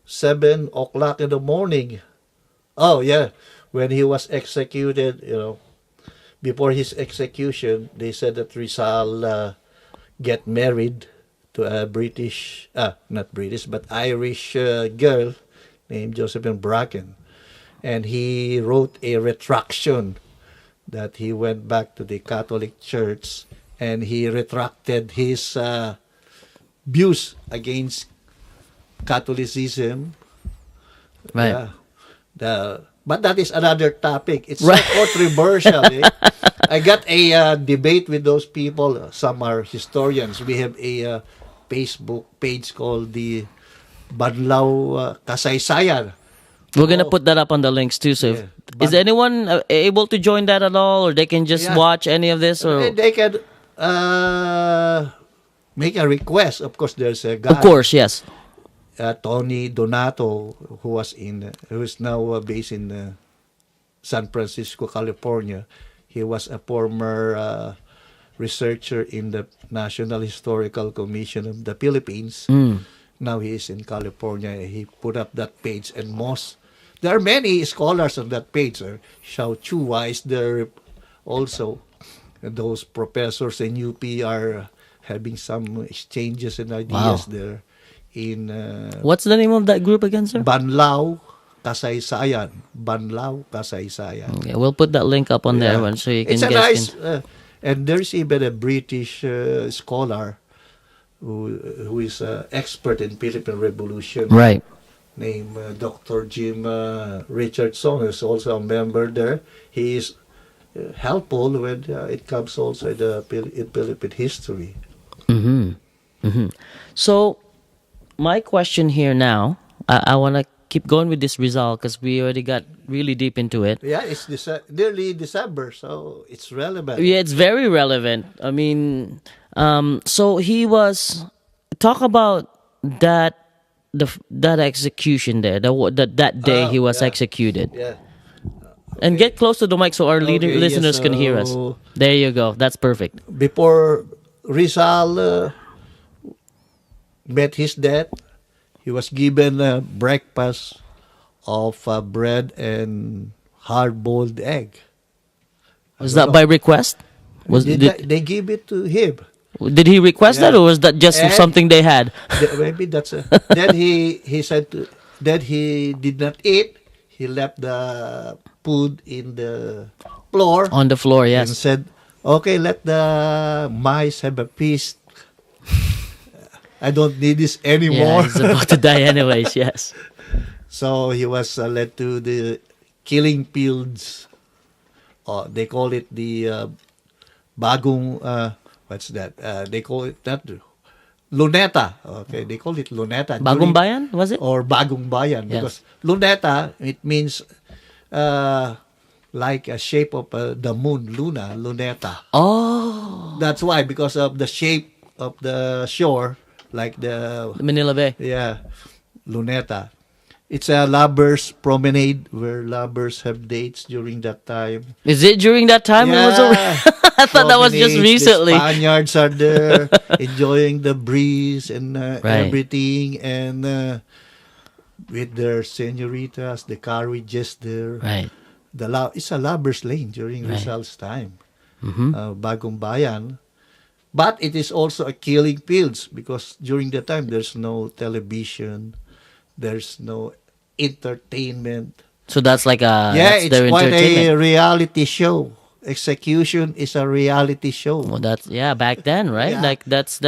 7 o'clock in the morning. Oh, yeah. When he was executed, before his execution, they said that Rizal get married to a not British, but Irish girl named Josephine Bracken. And he wrote a retraction that he went back to the Catholic Church and he retracted his views against Catholicism. Right. Yeah. But that is another topic. It's Right. so controversial. I got a debate with those people. Some are historians. We have a Facebook page called the Banlaw Kasaysayan. We're gonna put that up on the links too. So, Yeah. is anyone able to join that at all, or they can just Yeah. watch any of this? Or And they can make a request. Of course, there's a guy. of course, yes. Tony Donato, who is now based in San Francisco, California. He was a former researcher in the National Historical Commission of the Philippines. Now he is in California. He put up that page, and there are many scholars on that page. Xiao Chua is there also. And those professors in UP are having some exchanges and ideas Wow. there. In What's the name of that group again, sir? Banlaw kasaysayan, Banlaw kasaysayan. Okay, we'll put that link up on there Yeah. one so you can It's a guys nice, can. and there's even a British scholar who is an expert in Philippine Revolution, Right. named Dr. Jim Richardson, who's also a member there. He is helpful when it comes also in Philippine history. Mm-hmm. Mm-hmm. So my question here now, I want to keep going with this Rizal because we already got really deep into it. Yeah, it's nearly December, so it's relevant. Yeah, it's very relevant. I mean, so he was talk about that that execution there. That day he was Yeah, executed. yeah. And get close to the mic so our Okay, listeners yes, can hear us. so There you go. That's perfect. before Rizal met his death, he was given a breakfast of bread and hard-boiled egg. I Was don't that know. by request? Was They give it to him. did he request that, Yeah. or was that just And something they had maybe that's a, then he said that he did not eat. He left the food in the floor on the floor? and Yes. said, "Okay, let the mice have a feast. I don't need this Yeah, anymore." he's about to die anyways. Yes. So he was led to the killing fields. They call it the bagong. What's that? They call it that luneta. Okay, they call it luneta. Bagong Bayan, was it? Or bagong bayan, Yes. because luneta, it means like a shape of the moon, luna, luneta. Oh, That's why, because of the shape of the shore, like the the Manila Bay. yeah, luneta. It's a lovers promenade where lovers have dates during that time. Is it during that time? It was Yeah. I thought that was just Promenades, recently. the Spaniards are there enjoying the breeze and Right. everything, and with their senoritas, the carriages there. Right. It's a lovers lane during Right. Rizal's time. Mm-hmm. Bagong Bayan. But it is also a killing fields, because during the time there's no television, there's no entertainment. So that's like Yeah, that's it's their quite a entertainment. reality show. Execution is a reality show. Well, that's back then, right? Yeah. Like that's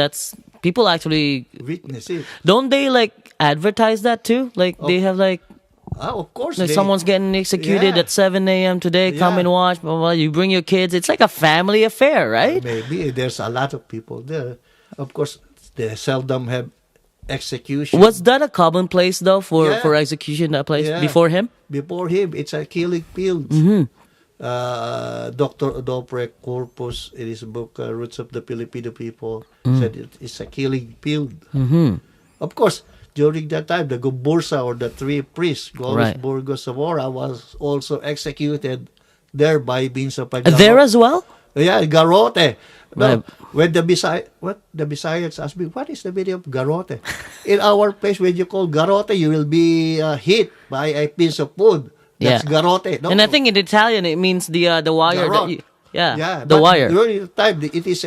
people actually Witness it. don't they like advertise that too? Like they have like Of course. someone's getting executed Yeah. at 7 a.m. today. Come Yeah. and watch. Blah, blah, blah. You bring your kids. It's like a family affair, right? Maybe there's a lot of people there. Of course, they seldom have execution. Was that a commonplace though for Yeah. execution that place Yeah. before him? Before him, it's a killing field. Mm-hmm. Dr. Adolfo Corpus, in his book Roots of the Filipino People, said it's a killing field. Mm-hmm. Of course, during that time, the Gumbursa, or the three priests, Gomes, Right. Burgos, Zamora, was also executed there by means of a There as well. Yeah, garrote. Right. No, when the Bisayas ask me, what is the meaning of garrote? In our place, when you call garrote, you will be hit by a piece of wood. That's Yeah. garrote. No? And I think in Italian it means the wire. Garrote. That you, yeah, the but wire. during the time, it is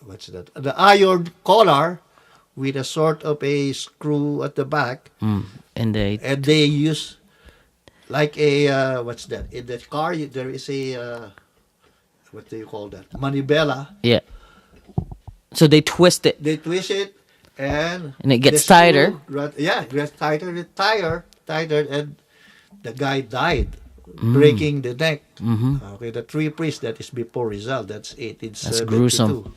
what's that? The iron collar with a sort of a screw at the back, And they and they use like a what's that? In the car, there is a what do you call that? Manivela. yeah. So they twist it. They twist it, and And it gets the tighter. It gets tighter, tighter, and the guy died, breaking the neck. Okay, the three priests, that is before Rizal. That's 1872. That's gruesome.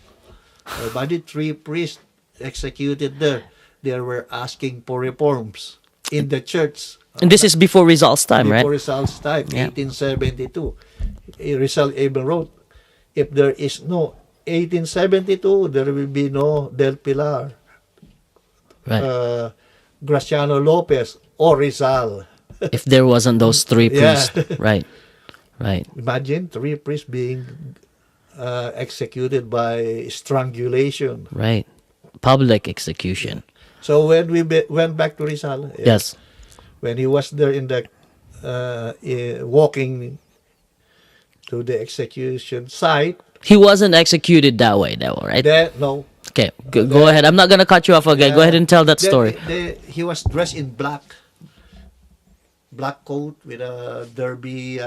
But the three priests executed there, they were asking for reforms in the church. And this is before Rizal's time, right? Before Rizal's time, Yeah. 1872. Rizal even wrote, if there is no 1872, there will be no Del Pilar, Right. Graciano Lopez, or Rizal. If there wasn't those three Yeah. priests, right, right. Imagine three priests being executed by strangulation. Right. Public execution. So when we went back to Rizal, Yes. when he was there in the walking to the execution site, He wasn't executed that way, though, right? no. Okay, go ahead. I'm not gonna cut you off again. Go ahead and tell that story. He was dressed in black. black coat with a derby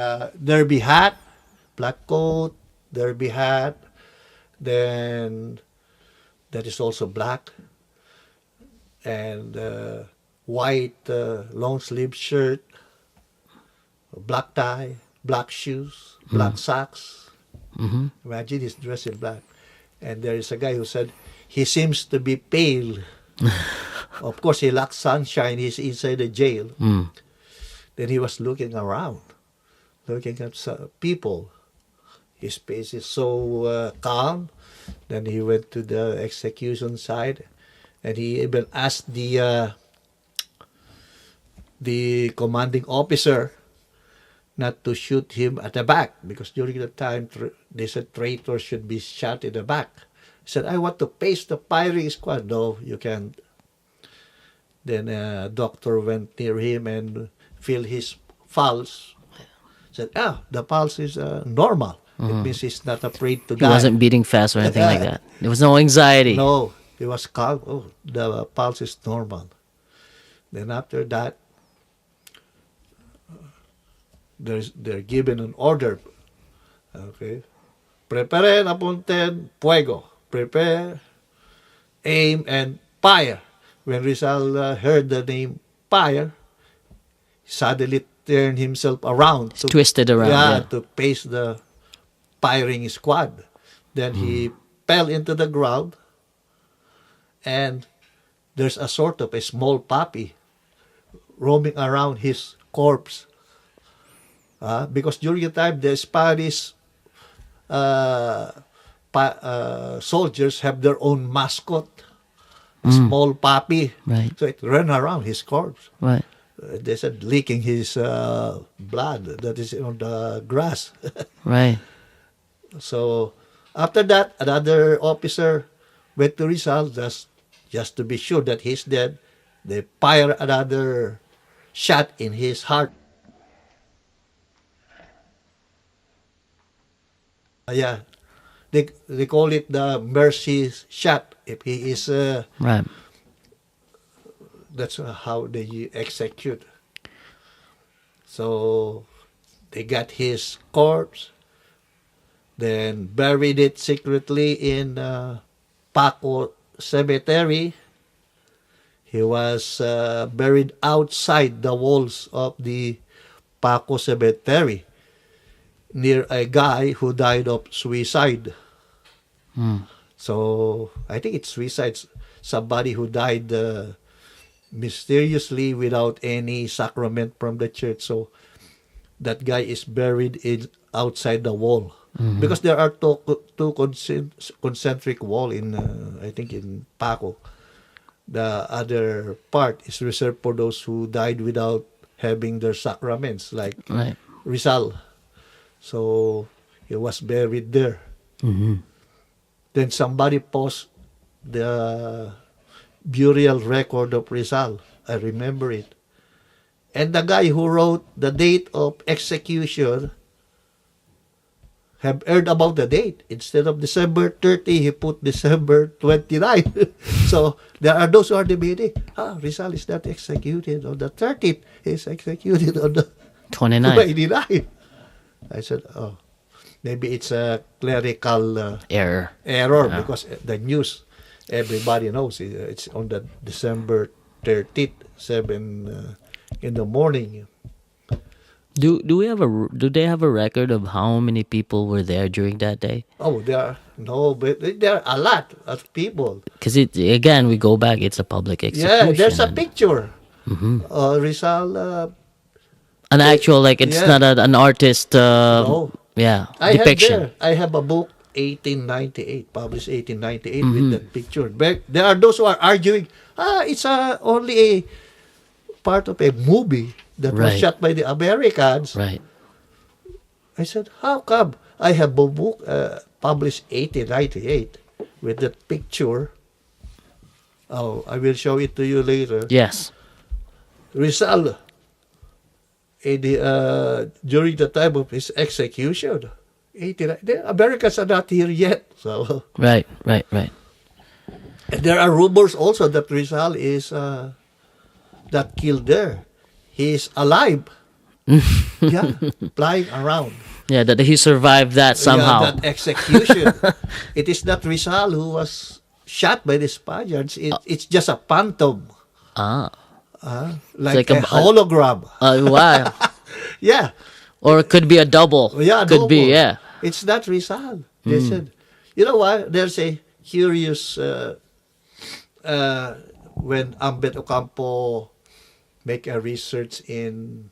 hat, black coat, derby hat, then that is also black, and white long sleeve shirt, black tie, black shoes, black socks. Mm-hmm. Imagine he's dressed in black. And there is a guy who said, he seems to be pale. Of course, he lacks sunshine. He's inside the jail. Mm. Then he was looking around, looking at people. His face is so calm. Then he went to the execution side, and he even asked the commanding officer not to shoot him at the back, because during the time they said traitors should be shot in the back. He said, I want to face the firing squad. No, you can't. Then a doctor went near him and feel his pulse. Said, the pulse is normal. It means he's not afraid to He die. wasn't beating fast or anything like that. There was no anxiety. No, he was calm. Oh, the pulse is normal. Then after that, they're given an order. Okay. Prepare, apunten, fuego. Prepare, aim, and fire. When Rizal heard the name fire, he suddenly turned himself around. Twisted around. Yeah. To face the firing squad. Then he fell into the ground, and there's a sort of a small puppy roaming around his corpse. Because during the time, the Spanish soldiers have their own mascot, a small puppy. Right. So it ran around his corpse. Right. They said licking his blood that is on the grass. Right. So after that, another officer went to Rizal just to be sure that he's dead. They fire another shot in his heart. Yeah, they call it the mercy shot. If he is, Right. that's how they execute. So they got his corpse, then buried it secretly in Paco Cemetery. He was buried outside the walls of the Paco Cemetery, near a guy who died of suicide. So I think it's suicide. Somebody who died mysteriously without any sacrament from the church. So that guy is buried outside the wall. Because there are two concentric wall in, I think, in Paco. The other part is reserved for those who died without having their sacraments, like Right. Rizal. So he was buried there. Then somebody posted the burial record of Rizal. I remember it. And the guy who wrote the date of execution have heard about the date. Instead of December 30, he put December 29. So there are those who are debating, Rizal is not executed on the 30th. He's executed on the 29. 29. I said, maybe it's a clerical Error. error, because the news, everybody knows it's on the December 30th, 7 in the morning. Do they have a record of how many people were there during that day? Oh, but there are a lot of people. Because again, we go back. It's a public execution. Yeah, there's a picture. Rizal. An actual, like, it's Yeah. not an artist. No. Yeah, I depiction. I have a book, 1898, published 1898, with that picture. But there are those who are arguing, it's only a part of a movie that was Right. shot by the Americans. Right. I said, how come? I have a book published 1898 with that picture. Oh, I will show it to you later. Yes. Rizal, during the time of his execution, 89, the Americans are not here yet. So Right. and there are rumors also that Rizal is not killed there. he's alive. Yeah, flying around. Yeah, that he survived that somehow. Yeah, that execution. It is not Rizal who was shot by the Spaniards. It's just a phantom, Ah, it's like a hologram. wow. Yeah, Or it could be a double. yeah, Could be, double. yeah. It's not Rizal. They said, you know what? There's a curious when Ambet Ocampo make a research in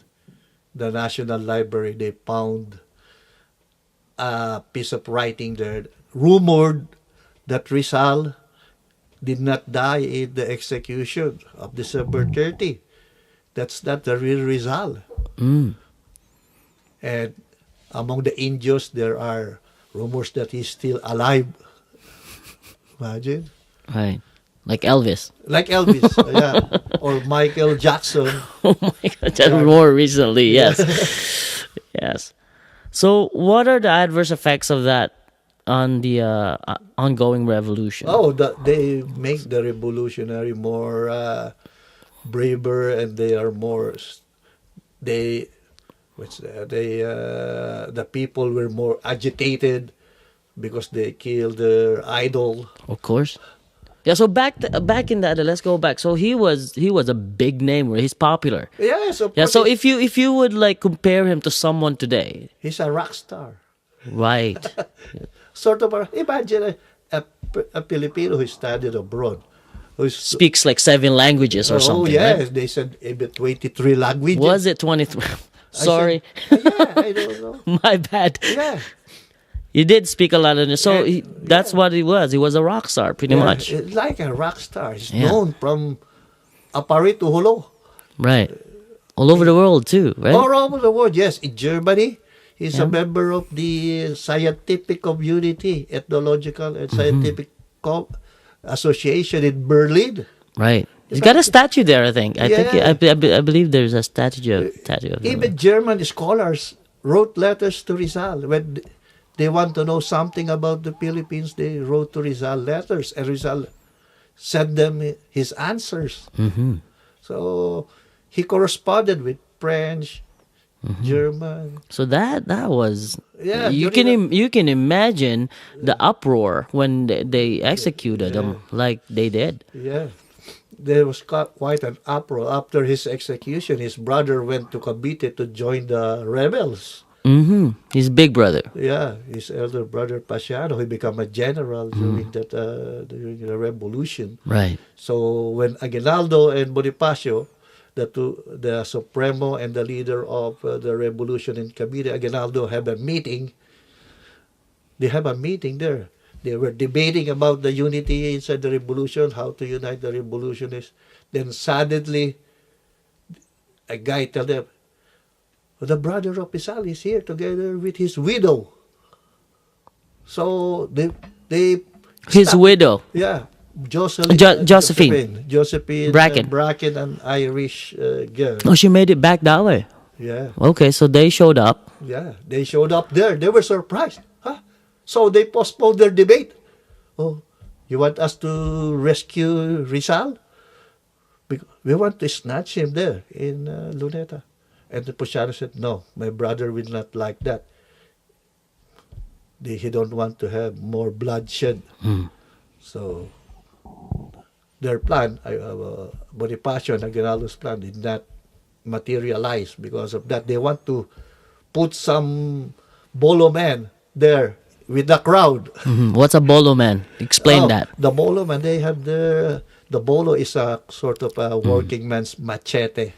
the National Library, they found a piece of writing there, rumored that Rizal did not die in the execution of December 30. That's not the real Rizal. Mm, And among the Indios, there are rumors that he's still alive. Imagine. right. Like Elvis. Like Elvis, yeah. Or Michael Jackson. Oh my God, that more recently, yes. Yes. So, what are the adverse effects of that on the ongoing revolution? Oh, they make the revolutionary more braver, and they are more. They, what's that? The people were more agitated because they killed their idol. Of course. Yeah. So back in that, let's go back. So he was a big name, where he's popular. Yeah, so Yeah. So if you would like compare him to someone today, he's a rock star. right? Sort of imagine a Filipino who studied abroad, who's Speaks like 7 languages or something. yes, Right? they said even 23 languages. Was it 23? Sorry, Yeah, I don't know. my bad. Yeah, He did speak a lot of it. So Yeah, that's what he was. He was a rock star, pretty yeah, much. like a rock star. He's Yeah. known from Apari to Holo, Right. All over the world too, right? all over the world. Yes, in Germany, he's Yeah. a member of the scientific community, ethnological and scientific association in Berlin. Right. He's It's got a like- statue there, I think. I think Yeah. I believe there's a statue of him. Even German scholars wrote letters to Rizal when they want to know something about the Philippines. They wrote to Rizal letters, and Rizal sent them his answers. Mm-hmm. So he corresponded with French, German. So that was Yeah, you during can you can imagine the uproar when they executed him like they did. Yeah. There was quite an uproar. After his execution, his brother went to Cavite to join the rebels. Mm-hmm. His big brother. Yeah, his elder brother Pasiano, he became a general during during the revolution. Right. So when Aguinaldo and Bonifacio, the Supremo and the leader of the revolution in Cavite, Aguinaldo have a meeting. They have a meeting there. They were debating about the unity inside the revolution, how to unite the revolutionists. Then suddenly, a guy tell them, the brother of Rizal is here together with his widow. So they His stopped. widow. Yeah, Jocelyn, Josephine. Bracken. Bracken, an Irish girl. Oh, she made it back that way. Yeah, Okay, so they showed up. yeah. They showed up there. They were surprised. Huh? So they postponed their debate. Oh, you want us to rescue Rizal? We want to snatch him there in Luneta. And the Pusiano said, no, my brother will not like that. He don't want to have more bloodshed. So their plan, Bonifacio and Aguinaldo's plan, did not materialize because of that. They want to put some bolo men there with the crowd. What's a bolo man? Explain that. The bolo man, they have the bolo is a sort of a working man's machete.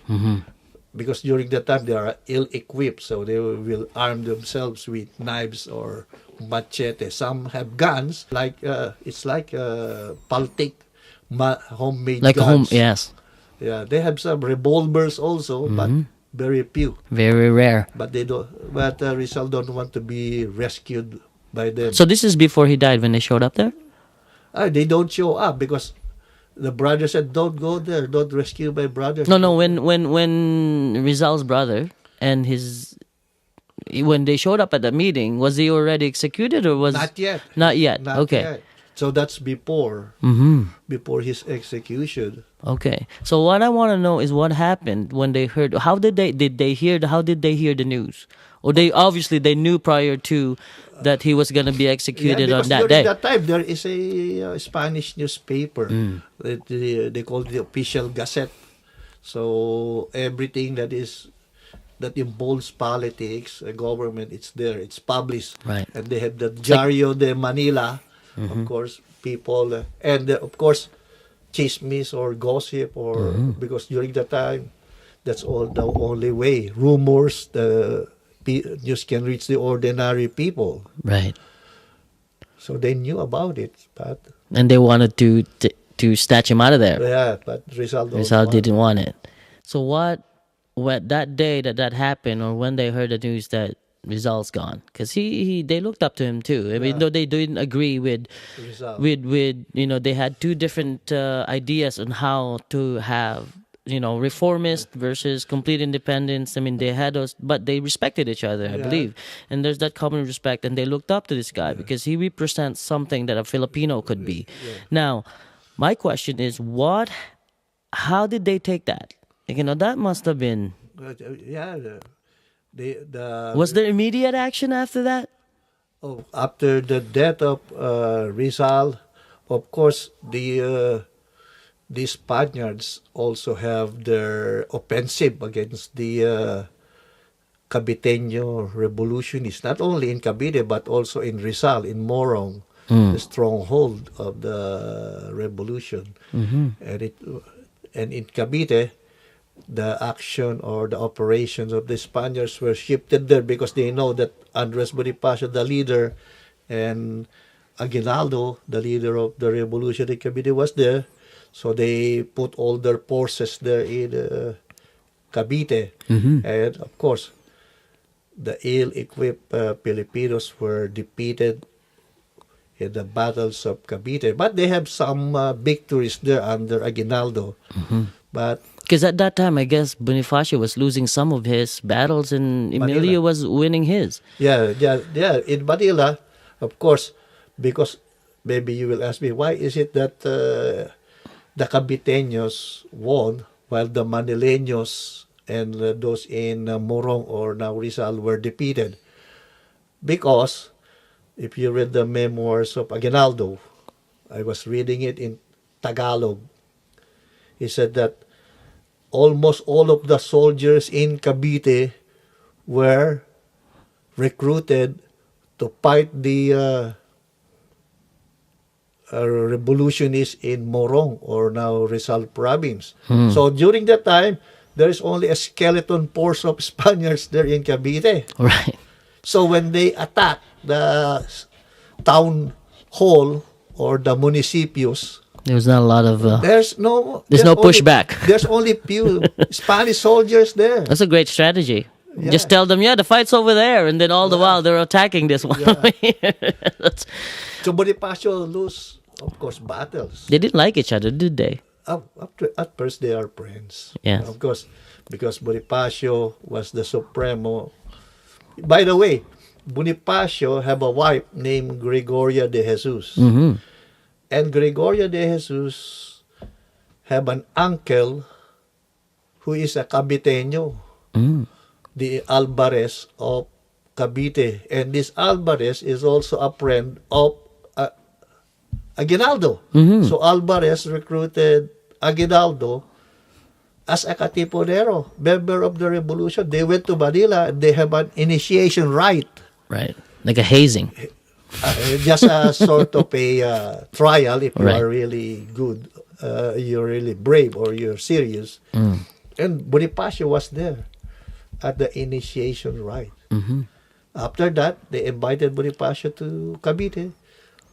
Because during that time they are ill-equipped, so they will arm themselves with knives or machete. Some have guns, like it's like paltik, homemade Like guns. a home, yes. Yeah, they have some revolvers also, but very few. Very rare. But they don't. But Rizal don't want to be rescued by them. So this is before he died when they showed up there? They don't show up because the brother said, "Don't go there. Don't rescue my brother." No, when Rizal's brother and when they showed up at the meeting, was he already executed or was Not yet. Not yet. Not Okay. yet. So that's before Mm-hmm. before his execution. Okay. So what I want to know is what happened when they heard. How did they hear? How did they hear the news? Or they obviously they knew prior to that he was gonna be Yeah, executed on because that during day. that time there is a Spanish newspaper that they call the official Gazette. So everything that involves politics, government, it's there. It's published, Right. and they have the It's like Diario de Manila, of course. People and of course, chismes or gossip, or because during that time, that's all the only way. Rumors, the news can reach the ordinary people, right. so they knew about it. But And they wanted to snatch him out of there. yeah, but Rizal don't Rizal want. didn't want it. So what that day that happened, or when they heard the news that Rizal's gone, because they looked up to him too. I mean, Yeah. though they didn't agree with Rizal. they had two different ideas on how to have reformist versus complete independence. I mean, they had those, but they respected each other, I Yeah. believe, and there's that common respect, and they looked up to this guy because he represents something that a Filipino could be. Now, my question is, how did they take that? Like, that must have been. Yeah, the Was there immediate action after that? after the death of Rizal, of course, the Spaniards also have their offensive against the Caviteño revolutionists, not only in Cavite but also in Rizal, in Morong, the stronghold of the revolution. And in Cavite, the action or the operations of the Spaniards were shifted there because they know that Andres Bonifacio, the leader, and Aguinaldo, the leader of the revolution in Cavite, was there. So they put all their forces there in Cavite. And of course, the ill-equipped Filipinos were defeated in the battles of Cavite. But they have some victories there under Aguinaldo. But Because at that time, I guess Bonifacio was losing some of his battles, and Emilio Manila. was winning his. Yeah. In Manila, of course, because maybe you will ask me, why is it that the Caviteños won while the Manileños and those in Morong or now Rizal were defeated? Because if you read the memoirs of Aguinaldo, I was reading it in Tagalog. He said that almost all of the soldiers in Cavite were recruited to fight the revolutionists in Morong or now Rizal province. So during that time, there is only a skeleton force of Spaniards there in Cavite. Right. So when they attack the town hall or the municipios, There was not a lot of. there's no only- pushback. There's only few Spanish soldiers there. That's a great strategy. Yeah. Just tell them, the fight's over there, and then all the while they're attacking this one over here. So Bonifacio lose, of course, battles. They didn't like each other, did they? At first, they are friends. Yes. Of course, because Bonifacio was the Supremo. By the way, Bonifacio have a wife named Gregoria de Jesus. And Gregoria de Jesus have an uncle who is a Caviteño, the Alvarez of Cavite. And this Alvarez is also a friend of Aguinaldo. So Alvarez recruited Aguinaldo as a Katipunero, member of the revolution. They went to Manila and they have an initiation rite. Right. Like a hazing. Just a sort of a trial if you Right. are really good, you're really brave or you're serious. And Bonifacio was there at the initiation rite. After that, they invited Bonifacio to Cavite.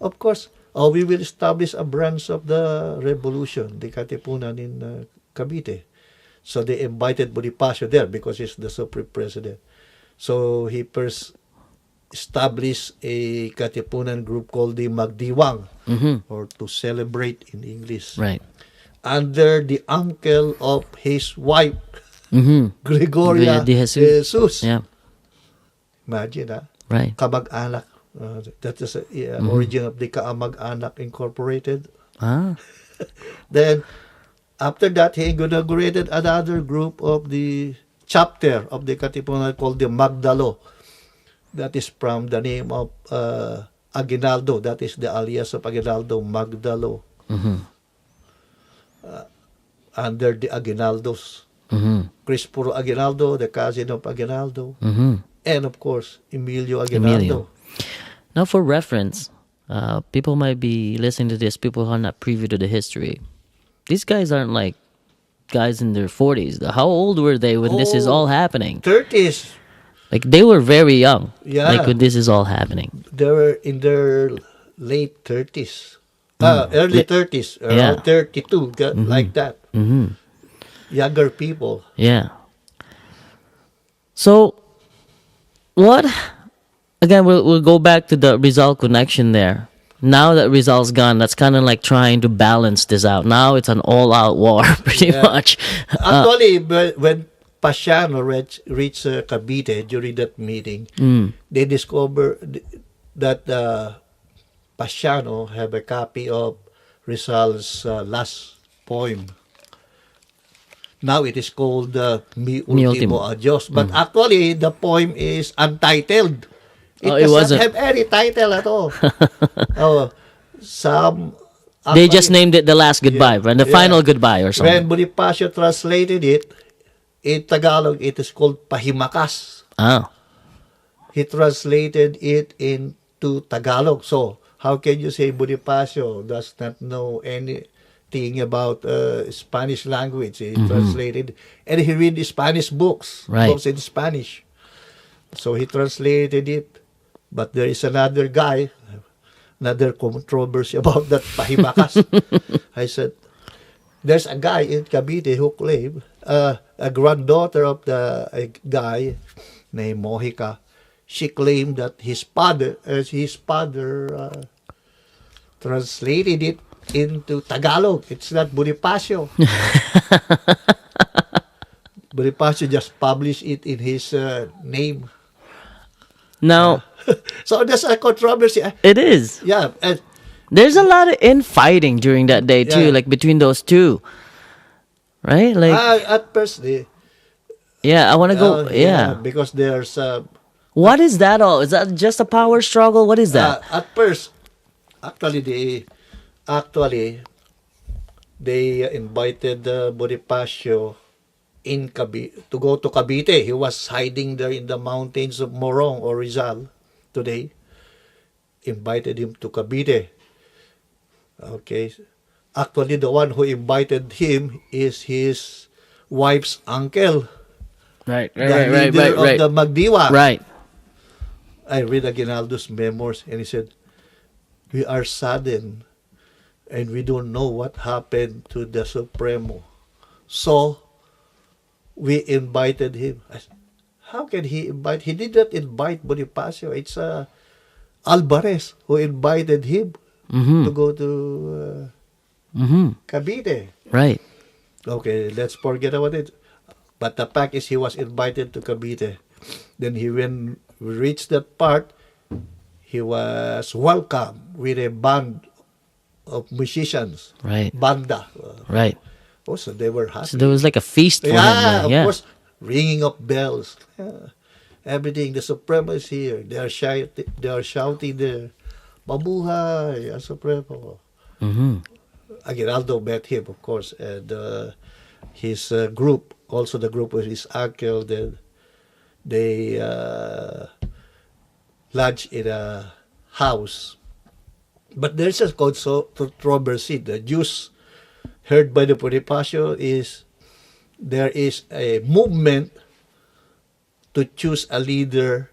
Of course, we will establish a branch of the revolution, the Katipunan in Cavite. So they invited Bonifacio there because he's the supreme president. So he first established a Katipunan group called the Magdiwang, or to celebrate in English, Right. under the uncle of his wife, Gregoria De de Jesus. Jesus. Yeah. Imagine, Right. kamag-anak That is origin of the Kaamag-Anak Incorporated. Ah. Then, after that, he inaugurated another group of the chapter of the Katipunan called the Magdalo. That is from the name of Aguinaldo. That is the alias of Aguinaldo, Magdalo. Under the Aguinaldos. Crispuro Aguinaldo, the cousin of Aguinaldo. And of course, Emilio Aguinaldo. Emilio. Now, for reference, people might be listening to this, people who are not privy to the history. These guys aren't like guys in their 40s. How old were they when this is all happening? 30s. Like, they were very young. Yeah. Like, when this is all happening. They were in their late 30s. Early 30s. Around 32. Like that. Younger people. Yeah. So, what... Again, we'll go back to the Rizal connection there. Now that Rizal's gone, that's kind of like trying to balance this out. Now it's an all-out war, pretty much. Actually, when Pasiano reached Cavite during that meeting, they discovered that Pasiano have a copy of Rizal's last poem. Now it is called Mi Ultimo Adios. But actually, the poem is untitled. It doesn't have any title at all. They just named it The Last Goodbye, and the Final Goodbye or something. When Bonifacio translated it, in Tagalog, it is called Pahimakas. He translated it into Tagalog. So, how can you say Bonifacio does not know anything about Spanish language? He translated, and he read the Spanish books in Spanish. So, he translated it. But there is another guy, another controversy about that Pahimakas. I said, there's a guy in Cavite who claimed, a granddaughter of a guy named Mojica, she claimed that his father translated it into Tagalog. It's not Bonifacio. Bonifacio just published it in his name. Now, so there's a controversy. It is. Yeah. There's a lot of infighting during that day too, like between those two. Right? Like at first I want to go because there's what is that all? Is that just a power struggle? What is that? At first actually they invited Bonifacio to go to Cavite. He was hiding there in the mountains of Morong or Rizal today. Invited him to Cavite. Okay. Actually, the one who invited him is his wife's uncle. Right. The leader of the Magdiwa. Right. I read Aguinaldo's memoirs and he said, we are saddened and we don't know what happened to the Supremo. So, we invited him. How can he invite? He did not invite Bonifacio. It's Alvarez who invited him to go to Cavite. Right. Okay, let's forget about it. But the fact is he was invited to Cavite. Then when we reached that part, he was welcomed with a band of musicians. Right. Banda. Right. Also, they were happy. So there was like a feast for him. Of course, ringing of bells. Everything. The Supremo is here. They are shouting there. Mabuhay, Supremo. Aguinaldo met him, of course, and his group, also the group of his uncle, they lodged in a house. But there's a controversy. The Jews heard by the Bonifacio is there is a movement to choose a leader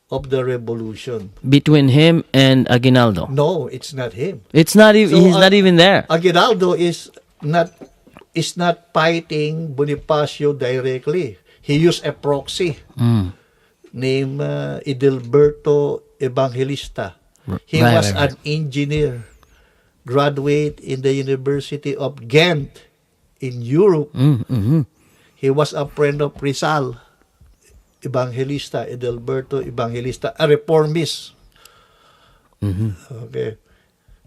of the revolution. Between him and Aguinaldo. No, it's not him. It's not even. He's not even there. Aguinaldo is not fighting Bonifacio directly. He used a proxy named Edilberto Evangelista. He was an engineer, graduate in the University of Ghent in Europe. He was a friend of Rizal Evangelista, Edelberto Evangelista, a reformist. Okay.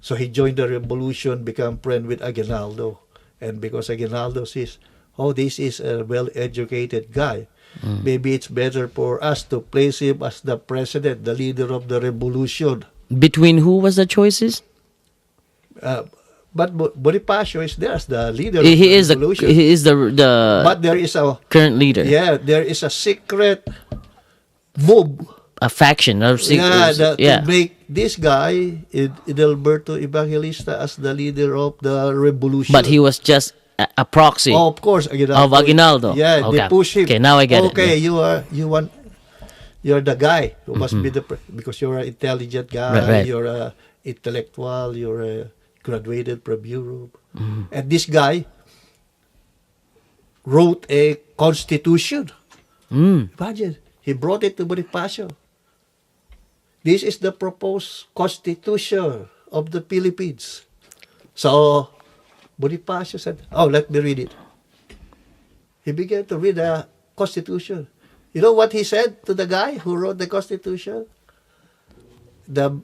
So he joined the revolution, became friend with Aguinaldo. And because Aguinaldo says, oh, this is a well-educated guy, maybe it's better for us to place him as the president, the leader of the revolution. Between who was the choices? But Bonifacio is there as the leader of He the is the revolution. he is the But there is a current leader. there is a secret move. A faction of To make this guy Edelberto Evangelista as the leader of the revolution. But he was just a proxy Oh, of course, of Aguinaldo. Yeah, Okay. they push him. Okay, now I get it. Okay, Yeah. you're the guy who must be because you're an intelligent guy. Right. You're a intellectual. You're a graduated from Europe, and this guy wrote a constitution. Imagine, he brought it to Bonifacio. This is the proposed constitution of the Philippines. So Bonifacio said, oh, let me read it. He began to read the constitution. You know what he said to the guy who wrote the constitution? The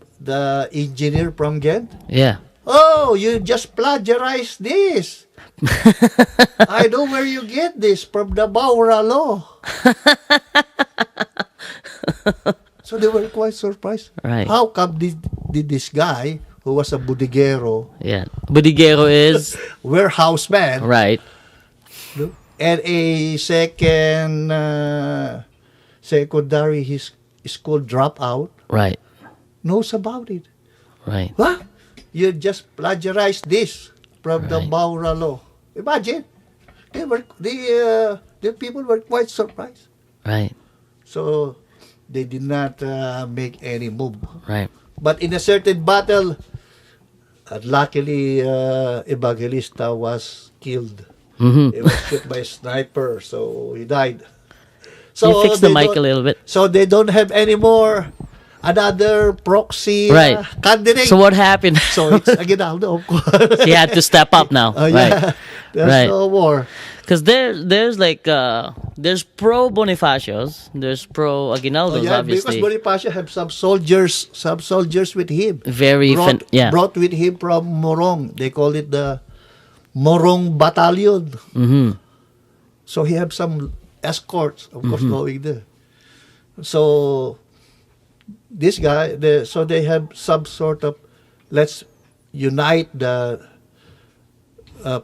engineer from Ghent? Yeah. Oh, you just plagiarized this. I know where you get this, from the Maura law. So they were quite surprised. Right. How come did this guy, who was a bodeguero, Yeah. Budigero is warehouse man, right. and a secondary his school dropout, Right. knows about it? Right. What? You just plagiarized this from the Right. Maura law. Imagine. The people were quite surprised. Right. So they did not make any move. Right. But in a certain battle, luckily Evangelista was killed. He was shot by a sniper, so he died. So you fix the they mic a don't- little bit. So they don't have any more another proxy Right. candidate. So what happened? So it's Aguinaldo, of course. He had to step up now. Oh, Right. yeah. There's Right. no more. Because there's like there's pro Bonifacios, there's pro Aguinaldos, Because obviously. Bonifacio have some soldiers with him. Very brought with him from Morong. They call it the Morong Battalion. So he have some escorts, of course, going there. So this guy, so they have some sort of, let's unite the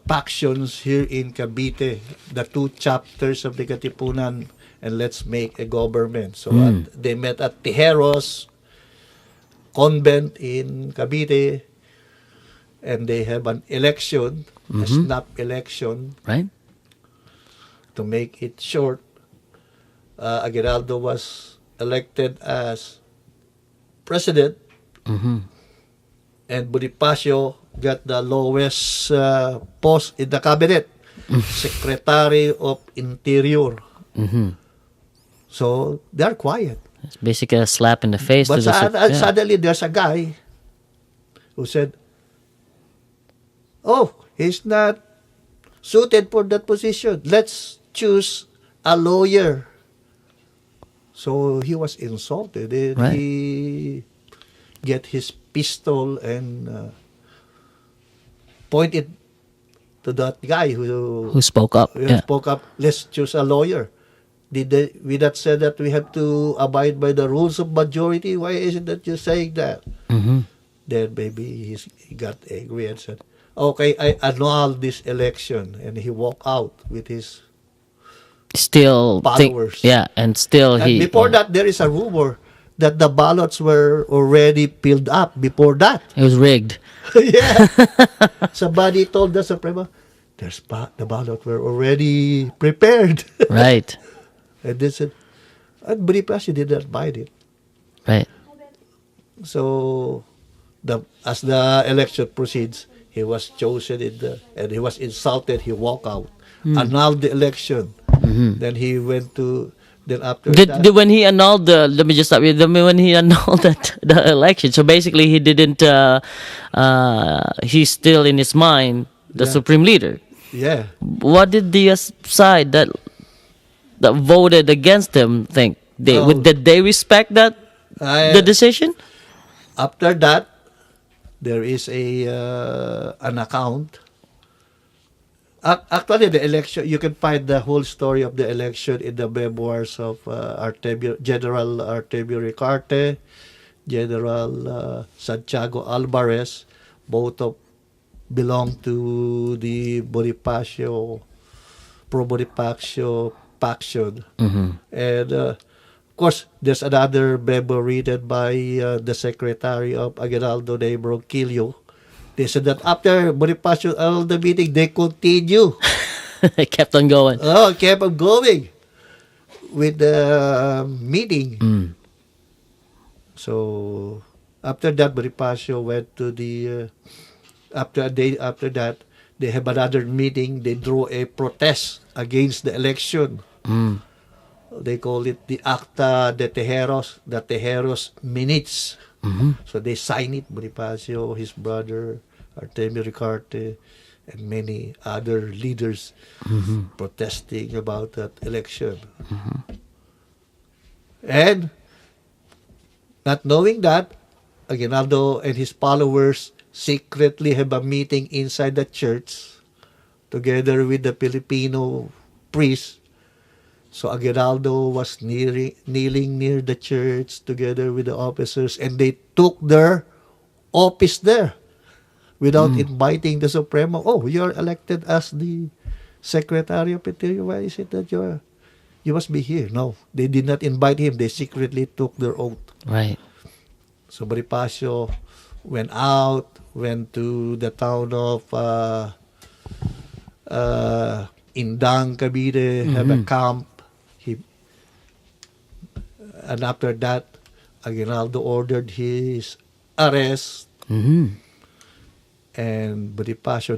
factions here in Cavite, the two chapters of the Katipunan, and let's make a government. So they met at Tijeros convent in Cavite, and they have an election, a snap election. Right. To make it short, Aguinaldo was elected as president, and Bonifacio got the lowest post in the cabinet, Secretary of Interior. So they're quiet. It's basically a slap in the face. But to the suddenly there's a guy who said, oh, he's not suited for that position. Let's choose a lawyer. So he was insulted. And Right. he get his pistol and pointed to that guy who spoke up. Yeah. spoke up. Let's choose a lawyer. Did we not say that we have to abide by the rules of majority? Why isn't that you saying that? Then maybe he got angry and said, okay, I annul this election. And he walked out with his Still followers. and still And he before that, there is a rumor that the ballots were already filled up before that. it was rigged. Yeah. Somebody told the Suprema, the ballots were already prepared. Right. And they said, and Bonifacio did not buy it. Right. So, as the election proceeds, he was chosen and he was insulted. He walked out, annulled the election. Then he went to. Then after that, When he annulled let me just stop you. When he annulled the election, so basically he didn't. He's still in his mind the Yeah. supreme leader. yeah, What did the side that that voted against him think? Oh, Did they respect that the I, decision? after that, there is an account. Actually, the election, you can find the whole story of the election in the memoirs of General Artemio Ricarte, General Santiago Alvarez, both of belong to the pro-Bonifacio faction. And of course, there's another memo written by the secretary of Aguinaldo named Ronquillo. They said that after Bonifacio held the meeting, they continue. It kept on going. Oh, kept on going with the meeting. So after that, Bonifacio went to the after a day after that, they have another meeting. They drew a protest against the election. They call it the Acta de Tejeros, the Tejeros Minutes. So they sign it, Bonifacio, his brother, Artemio Ricarte, and many other leaders protesting about that election. And not knowing that, Aguinaldo and his followers secretly have a meeting inside the church together with the Filipino priests. So Aguinaldo was kneeling near the church together with the officers, and they took their office there without inviting the Supremo. Oh, you're elected as the Secretary of Interior. Why is it that you must be here? No, they did not invite him. They secretly took their oath. Right. So Bonifacio went out, went to the town of Indang, Cavite, have a camp. And after that, Aguinaldo ordered his arrest, and Bonifacio.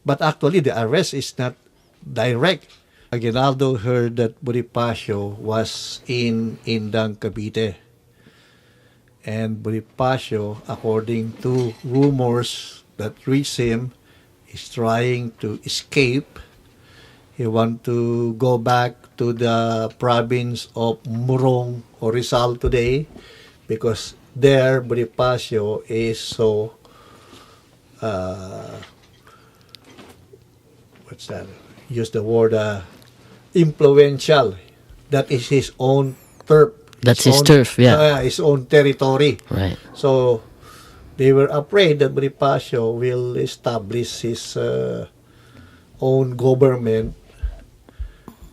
But actually, the arrest is not direct. Aguinaldo heard that Bonifacio was in Indang, Cavite. And Bonifacio, according to rumors that reach him, is trying to escape. He want to go back to the province of Morong or Rizal today, because there Bonifacio is so what's that? Use the word influential. That is his own turf. That's his turf, yeah. His own territory. Right. So they were afraid that Bonifacio will establish his own government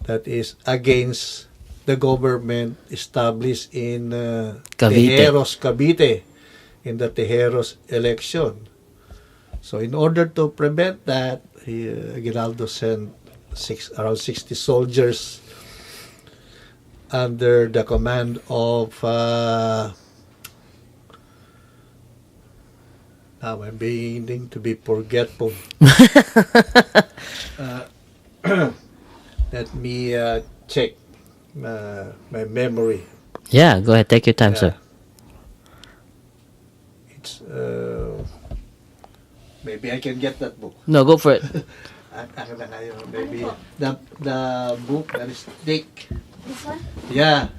that is against the government established in Tejeros, Cavite, in the Tejeros election. So in order to prevent that, Aguinaldo sent around 60 soldiers under the command of now I'm beginning to be forgetful. Let me check my memory. Yeah, go ahead. Take your time, sir. It's maybe I can get that book. No, go for it. Maybe the book that is thick. This one? Yeah.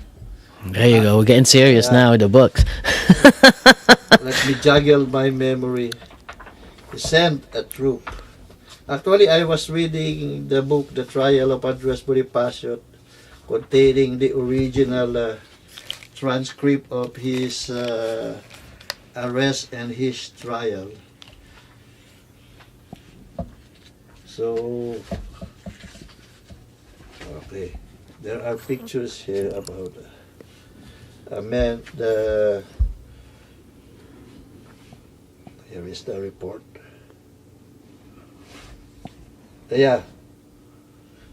There you go. We're getting serious now with the books. Let me juggle my memory. He sent a troop. Actually, I was reading the book, The Trial of Andres Bonifacio, containing the original transcript of his arrest and his trial. So, okay, there are pictures here about a man. Here is the report. Yeah.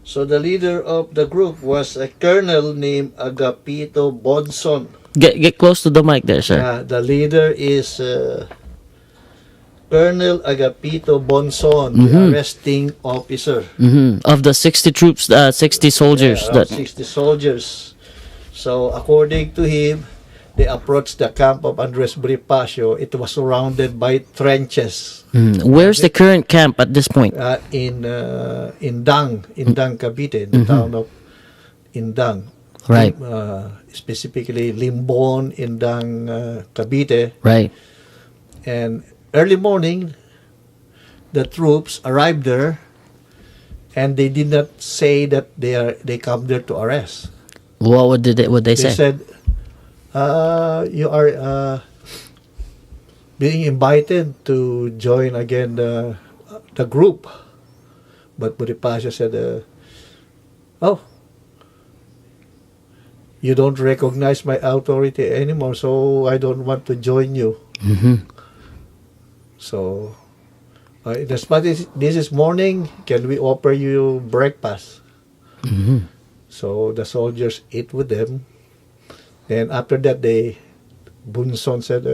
So the leader of the group was a colonel named Agapito Bonson. Get close to the mic there, sir. The leader is Colonel Agapito Bonson, the arresting officer. Of the 60 troops, 60 soldiers. Yeah, 60 soldiers. So according to him, they approached the camp of Andres Bonifacio. It was surrounded by trenches. Where's the current camp at this point? In Dang, Cavite, in the town of Indang. Right. Specifically Limbon, Indang, Cavite. Right. And early morning, the troops arrived there, and they did not say that they come there to arrest. What they They say? said, you are being invited to join again the group. But Bonifacio said, oh, you don't recognize my authority anymore, so I don't want to join you. Mm-hmm. So, this is morning, can we offer you breakfast? Mm-hmm. So the soldiers ate with them. And after that, Bunson said,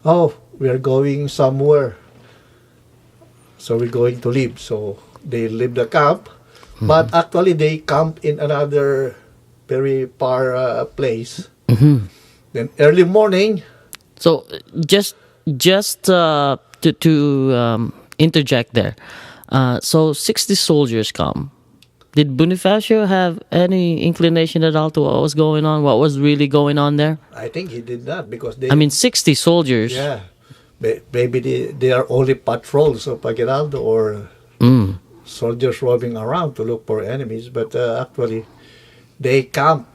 oh, we are going somewhere. So we're going to leave. So they leave the camp. Mm-hmm. But actually, they camp in another very far place. Mm-hmm. Then early morning, So just to interject there. So 60 soldiers come. Did Bonifacio have any inclination at all to what was going on? What was really going on there? I think he did not because I mean, 60 soldiers. yeah, maybe they are only patrols of Aguinaldo or Mm. soldiers roaming around to look for enemies. But actually, they camp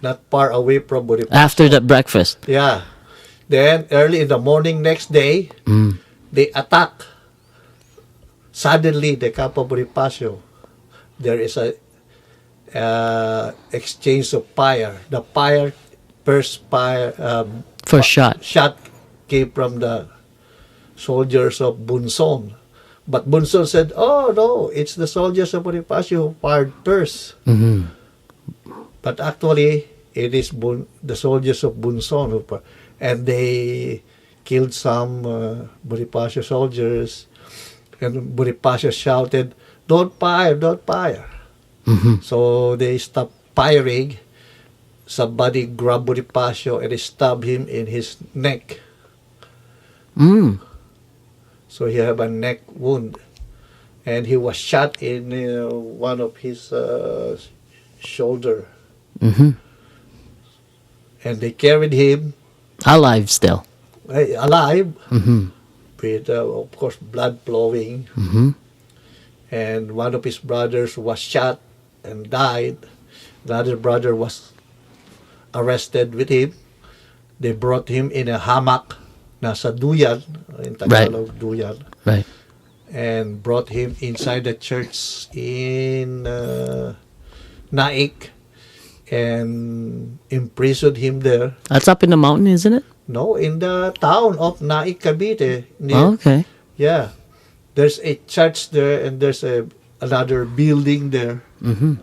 not far away from Bonifacio. After that breakfast. Yeah. Then early in the morning next day, they attack. Suddenly, the camp of Bonifacio. There is a exchange of fire. The first Shot. shot came from the soldiers of Bunson. But Bunson said, oh no, it's the soldiers of Bonifacio who fired first. Mm-hmm. But actually, it is the soldiers of Bunson who fired. And they killed some Bonifacio soldiers. And Bonifacio shouted, don't fire, don't fire. Mm-hmm. So they stopped firing. Somebody grabbed Bonifacio and stabbed him in his neck. Mm. So he had a neck wound. And he was shot in one of his shoulder. Mm-hmm. And they carried him Alive still. alive Mm-hmm. with, of course, blood flowing. Mm-hmm. And one of his brothers was shot and died. Another brother was arrested with him. They brought him in a hammock, nasa duyan, in Tagalog, duyan, Right. and brought him inside the church in Naik and imprisoned him there. That's up in the mountain, isn't it? No, in the town of Naik, Cavite. Oh, okay. Yeah. There's a church there and there's another building there Mm-hmm.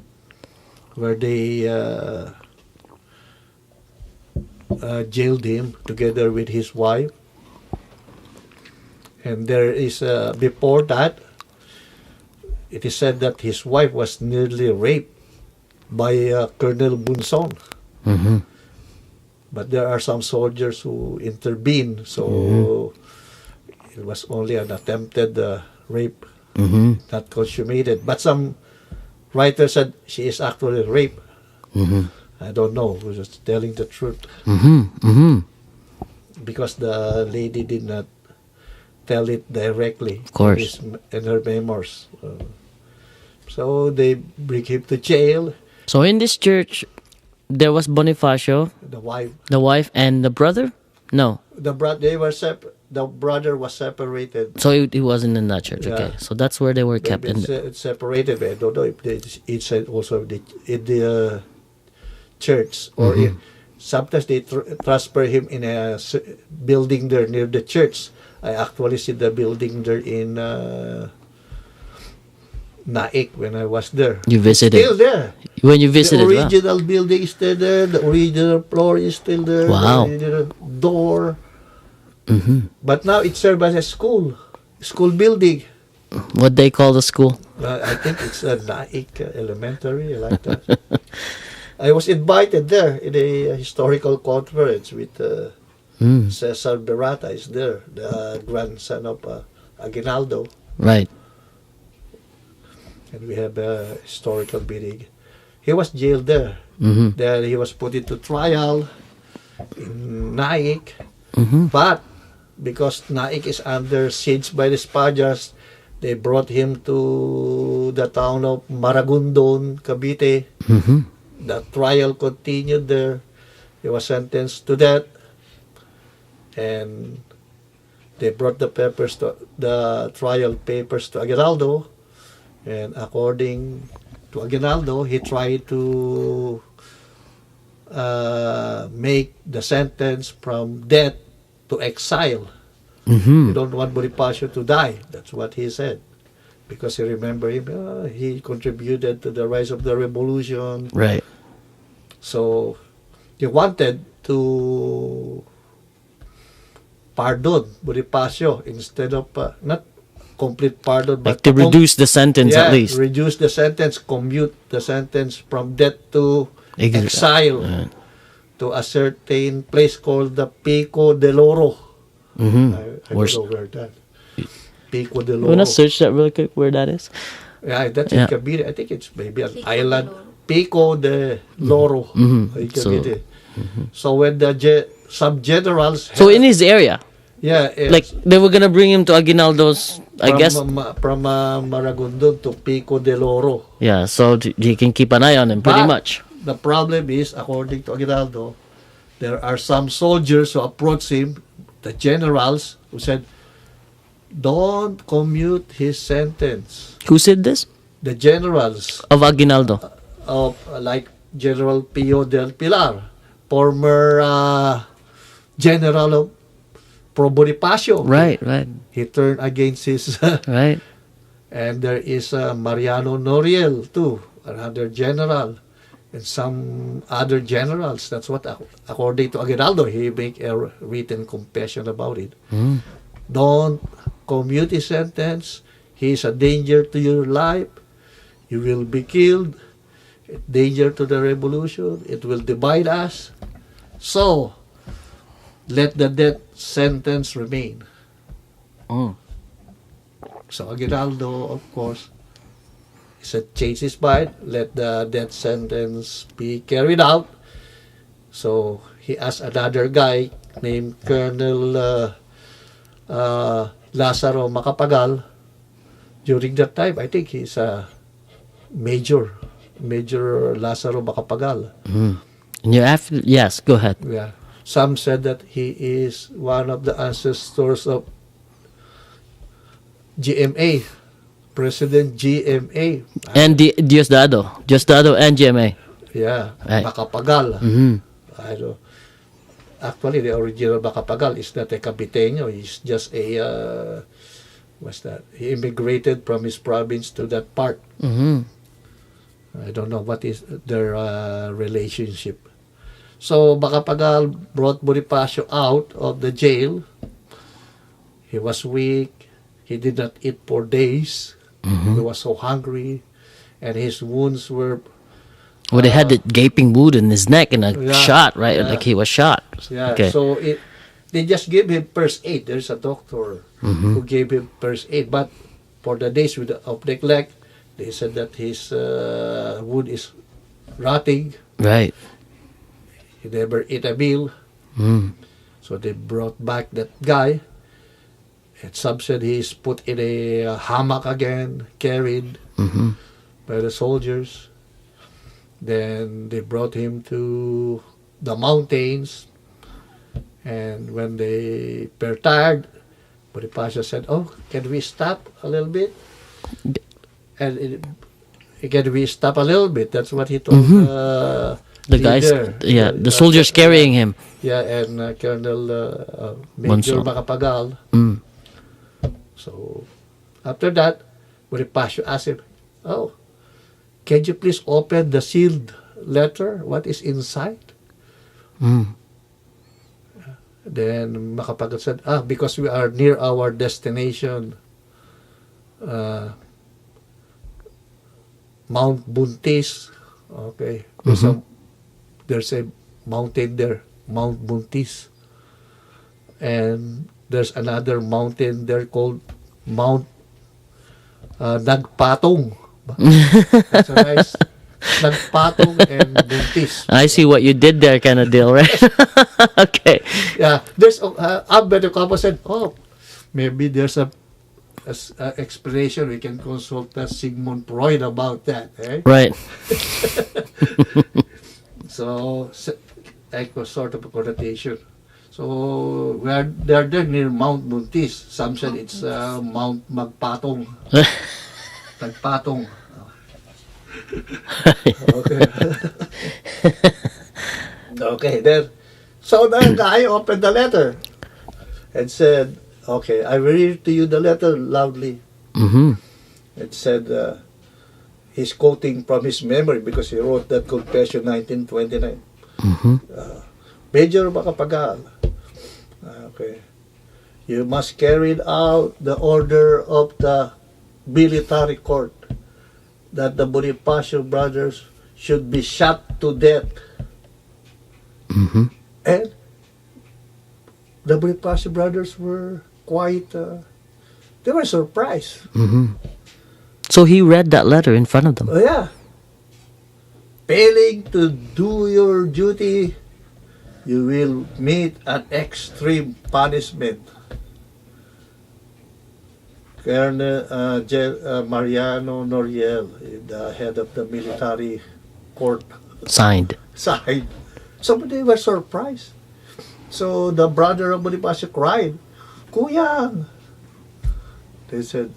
where they jailed him together with his wife. And there is, before that, it is said that his wife was nearly raped by Colonel Bunson. Mm-hmm. But there are some soldiers who intervened, so it was only an attempted rape, Mm-hmm. not consummated. But some writers said she is actually raped. Mm-hmm. I don't know who's just telling the truth Mm-hmm. Mm-hmm. because the lady did not tell it directly. Of course. In her memoirs. So they bring him to jail. So in this church, there was Bonifacio, The wife, the wife, and the brother? No. the brother was separated. So he wasn't in that church. Yeah. Okay. So that's where they were They've kept. been separated. I don't know if it's also in the church or sometimes they transfer him in a building there near the church. I actually see the building there in Naik when I was there. You visited. Still there. When you visited, The wow. original building is still there. The original floor is still there. Wow. The original door. Mm-hmm. But now it serves as a school building. What they call the school? I think it's a Naik Elementary, like that. I was invited there in a historical conference with Cesar Berata is there, the grandson of Aguinaldo. Right. and we have a historical meeting. He was jailed there. Mm-hmm. Then he was put into trial in Naik, Mm-hmm. but because Naik is under siege by the Spaniards, they brought him to the town of Maragondon, Cavite. Mm-hmm. The trial continued there. He was sentenced to death, and they brought the trial papers to Aguinaldo, and according to Aguinaldo, he tried to make the sentence from death to exile. Mm-hmm. He don't want Bonifacio to die. That's what he said. Because he remember him, he contributed to the rise of the revolution. Right. So he wanted to pardon Bonifacio instead of not complete pardon, Like but to reduce the sentence at least. reduce the sentence, commute the sentence from death to exile Right. to a certain place called the Pico de Loro. Mm-hmm. I don't know where that. Pico de You wanna Loro. search that really quick where that is? Yeah, that's Yeah. in Cavite. I think it's maybe an Pico de island. Loro. Pico de Loro. Mhm. In So- Cavite. So when the sub-generals... So in his area, yeah, like they were gonna bring him to Aguinaldo's, I guess. From Maragondon to Pico de Loro. Yeah, so he can keep an eye on him pretty But much. the problem is, according to Aguinaldo, there are some soldiers who approached him, the generals, who said, don't commute his sentence. Who said this? The generals Of Aguinaldo. of like General Pio del Pilar, former general of Pro Bonifacio. Right, right, He turned against his... right. and there is Mariano Noriel too, another general, and some other generals. That's what, according to Aguinaldo, he make a written confession about it. Mm. Don't commute his sentence. He is a danger to your life. You will be killed. Danger to the revolution. It will divide us. So, let the death sentence remain. Mm. So, Aguinaldo, of course, he said, change his mind. Let the death sentence be carried out. So, he asked another guy named Colonel Lazaro Macapagal. During that time, I think he's a Major Lazaro Macapagal. Mm. And you after, yes, go ahead. Yeah. Some said that he is one of the ancestors of GMA, President GMA. And Diosdado and GMA. Yeah, Right. Macapagal. Mm-hmm. I don't. Actually, the original Macapagal is not a Caviteño. He's just a what's that? He immigrated from his province to that part. Mm-hmm. I don't know what is their relationship. So Macapagal brought Bonifacio out of the jail. He was weak. He did not eat for days. Mm-hmm. He was so hungry, and his wounds were Well, they had the gaping wound in his neck and a Yeah, shot, right? yeah. Like he was shot. yeah. Okay. So they just gave him first aid. There's a doctor Mm-hmm. who gave him first aid, but for the days of neglect, they said that his wound is rotting. Right. He never ate a meal. Mm. So they brought back that guy. And some said he's put in a hammock again, carried Mm-hmm. by the soldiers. Then they brought him to the mountains. And when they were tired, Bonifacio said, "Oh, can we stop a little bit?" And can we stop a little bit? That's what he told Mhm. The guys, leader. yeah, the soldiers carrying him. Yeah, and Colonel Major Monson. Macapagal. Mm. So, after that, Bonifacio asked him, "Oh, can you please open the sealed letter? What is inside?" Mm. Then Macapagal said, because we are near our destination, Mount Buntis. Okay. There's a mountain there, Mount Buntis. And there's another mountain there called Mount Nagpatong. That's a nice nagpatong and buntis. I see what you did there, kind of deal, right? Okay. Yeah, there's Albert Ocampo said, oh, maybe there's a explanation. We can consult Sigmund Freud about that. Eh? Right. So, like a sort of a connotation. So, they're there near Mount Buntis. Some said it's Mount Magpatong. Nagpatong. Okay. Okay, then. So the guy opened the letter and said, okay, I will read to you the letter loudly. Mm-hmm. It said, he's quoting from his memory because he wrote that confession 1929. Mm-hmm. Major Macapagal, okay, you must carry out the order of the military court that the Bonifacio brothers should be shot to death. Mm-hmm. And the Bonifacio brothers were quite, they were surprised. Mm-hmm. So he read that letter in front of them. Oh, yeah. Failing to do your duty, you will meet an extreme punishment. Colonel Mariano Noriel, the head of the military court, Signed. signed. So they were surprised. So the brother of Bonifacio cried, Kuya! They said,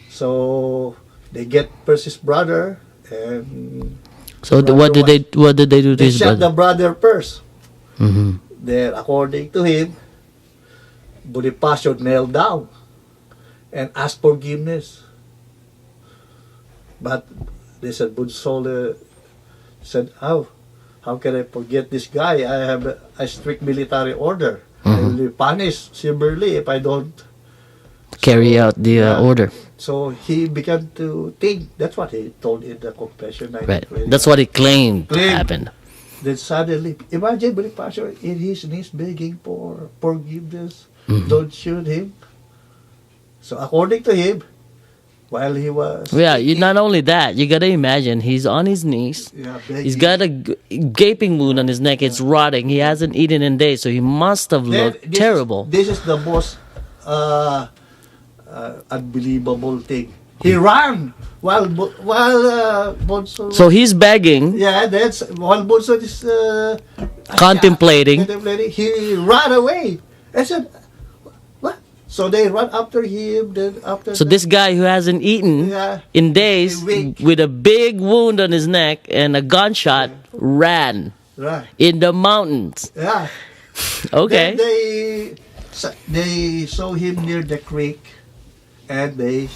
so they get Percy's brother and So what did they do to they his shot the brother? brother first. Mm-hmm. Then according to him, Bonifacio knelt down and asked forgiveness. But they said, Bunsole said, how can I forget this guy? I have a strict military order. I will be punished severely if I don't Carry out the order. So he began to think. That's what he told in the confession. Right. That's what he claimed happened. Then suddenly, imagine Bonifacio in his knees begging for forgiveness. Mhm. Don't shoot him. So according to him, while he was Yeah, not only that, you gotta imagine he's on his knees. begging, He's got a gaping wound on his neck. It's rotting. He hasn't eaten in days, so he must have then looked terrible. This is the most unbelievable thing. He ran while Bonso. So he's begging, Yeah, that's while Bonso is contemplating. He ran away. I said, what? So they run after him. Then after So this guy who hasn't eaten Yeah. in days Weak. with a big wound on his neck and a gunshot ran right, in the mountains. yeah. Okay. Then they saw him near the creek, and they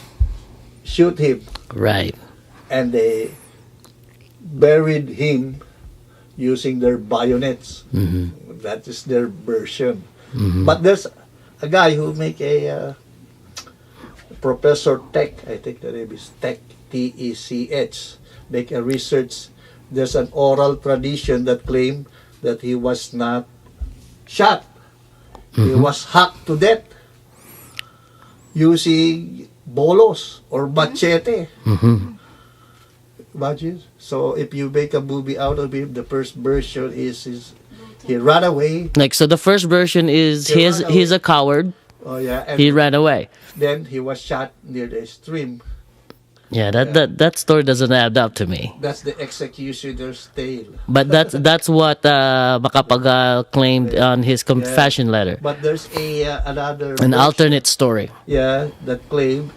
shoot him, Right. and they buried him using their bayonets. Hmm. That is their version. Hmm. But there's a guy who make a Professor Tech, I think the name is Tech, T-E-C-H, make a research. There's an oral tradition that claim that he was not shot. He was hacked to death using bolos or machete. Hmm. Imagine. So if you make a movie out of him, the first version is he ran away. Like, so the first version is He ran away. he's a coward. Oh yeah, and He ran away. then he was shot near the stream. Yeah, that story doesn't add up to me. That's the executioner's tale. But that's what Macapagal claimed on his confession letter. But there's another An version, alternate story. yeah, that claim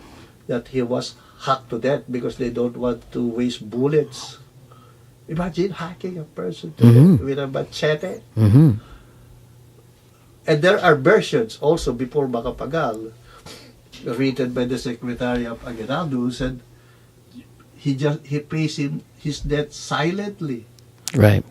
that he was hacked to death because they don't want to waste bullets. Imagine hacking a person to death with a machete. Hmm. And there are versions also before Macapagal, written by the secretary of Aguinaldo, who said he pays him his debt silently, Right.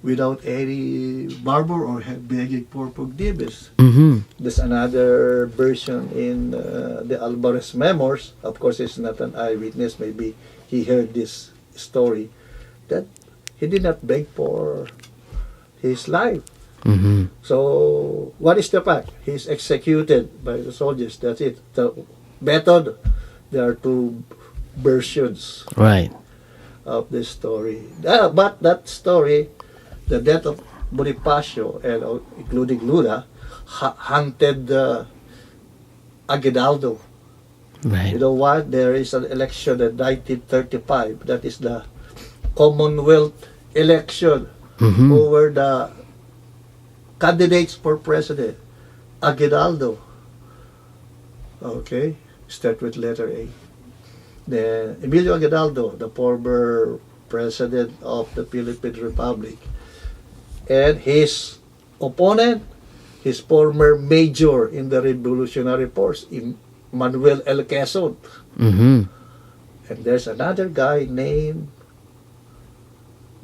without any murmur or begging for forgiveness. Hmm. There's another version in the Alvarez memoirs. Of course, he's not an eyewitness. Maybe he heard this story that he did not beg for his life. Hmm. So, what is the fact? He's executed by the soldiers. That's it. The method, they are to versions Right. of this story. But that story, the death of Bonifacio and including Luna, hunted Aguinaldo. You Right. know what? There is an election in 1935. That is the Commonwealth election. Mm-hmm. Who were the candidates for president? Aguinaldo. Okay, start with letter A. Then Emilio Aguinaldo, the former president of the Philippine Republic, and his opponent, his former major in the Revolutionary Force, Manuel L. Quezon. Mm-hmm. And there's another guy named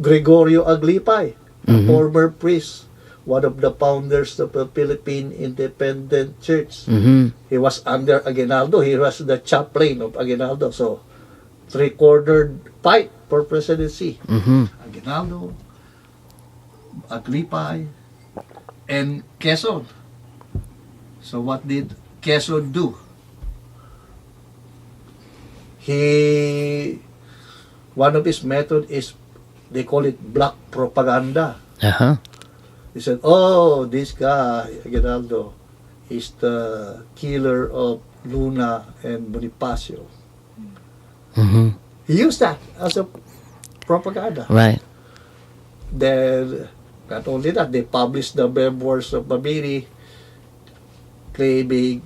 Gregorio Aglipay, a Mhm. former priest, one of the founders of the Philippine Independent Church. Mm-hmm. He was under Aguinaldo. He was the chaplain of Aguinaldo. So, three-cornered fight for presidency. Mm-hmm. Aguinaldo, Aglipay, and Quezon. So, what did Quezon do? One of his method is, they call it black propaganda. Uh-huh. He said, oh, this guy, Aguinaldo, is the killer of Luna and Bonifacio. Mm-hmm. He used that as a propaganda. Right. Then, not only that, they published the memoirs of Mabini claiming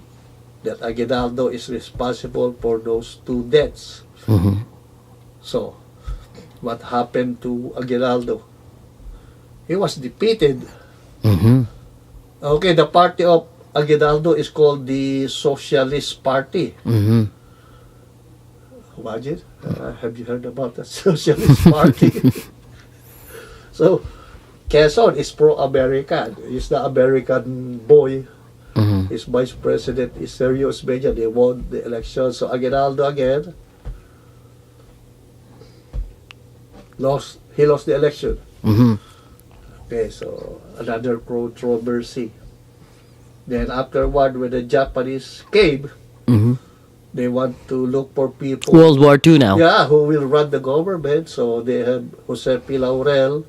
that Aguinaldo is responsible for those two deaths. Mm-hmm. So, what happened to Aguinaldo? He was defeated. Mm-hmm. Okay, the party of Aguinaldo is called the Socialist Party. Mm-hmm. Imagine, have you heard about the Socialist Party? So, Quezon is pro-American. He's the American boy. Mm-hmm. His vice president is Sergio Esmeña. They won the election. So, Aguinaldo again he lost the election. Mm-hmm. Okay, so another controversy. Then afterward, when the Japanese came, Mm-hmm. they want to look for people, World War II now. yeah, who will run the government. So they have Jose P. Laurel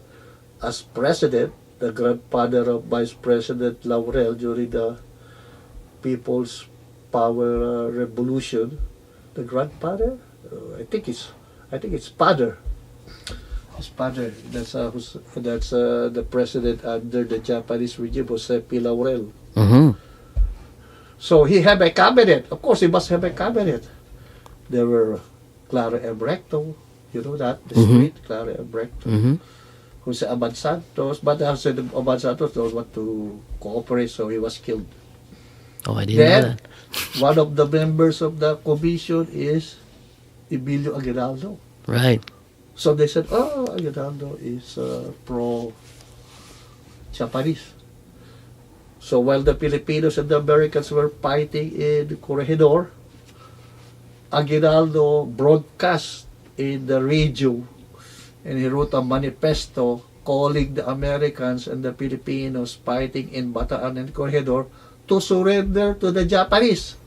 as president, the grandfather of Vice President Laurel during the People's Power Revolution. The grandfather, I think it's father. His father. That's the president under the Japanese regime, Jose P. Laurel. Mm-hmm. So he had a cabinet. Of course, he must have a cabinet. There were Clara M. Recto, you know that, the street, Clara M. Recto. Mm-hmm. Jose Abad Santos, but Jose Abad Santos don't want to cooperate, so he was killed. Oh, I didn't know Then, that. one of the members of the commission is Emilio Aguinaldo. Right. So they said, oh, Aguinaldo is pro-Japanese. So while the Filipinos and the Americans were fighting in Corregidor, Aguinaldo broadcast in the radio, and he wrote a manifesto calling the Americans and the Filipinos fighting in Bataan and Corregidor to surrender to the Japanese.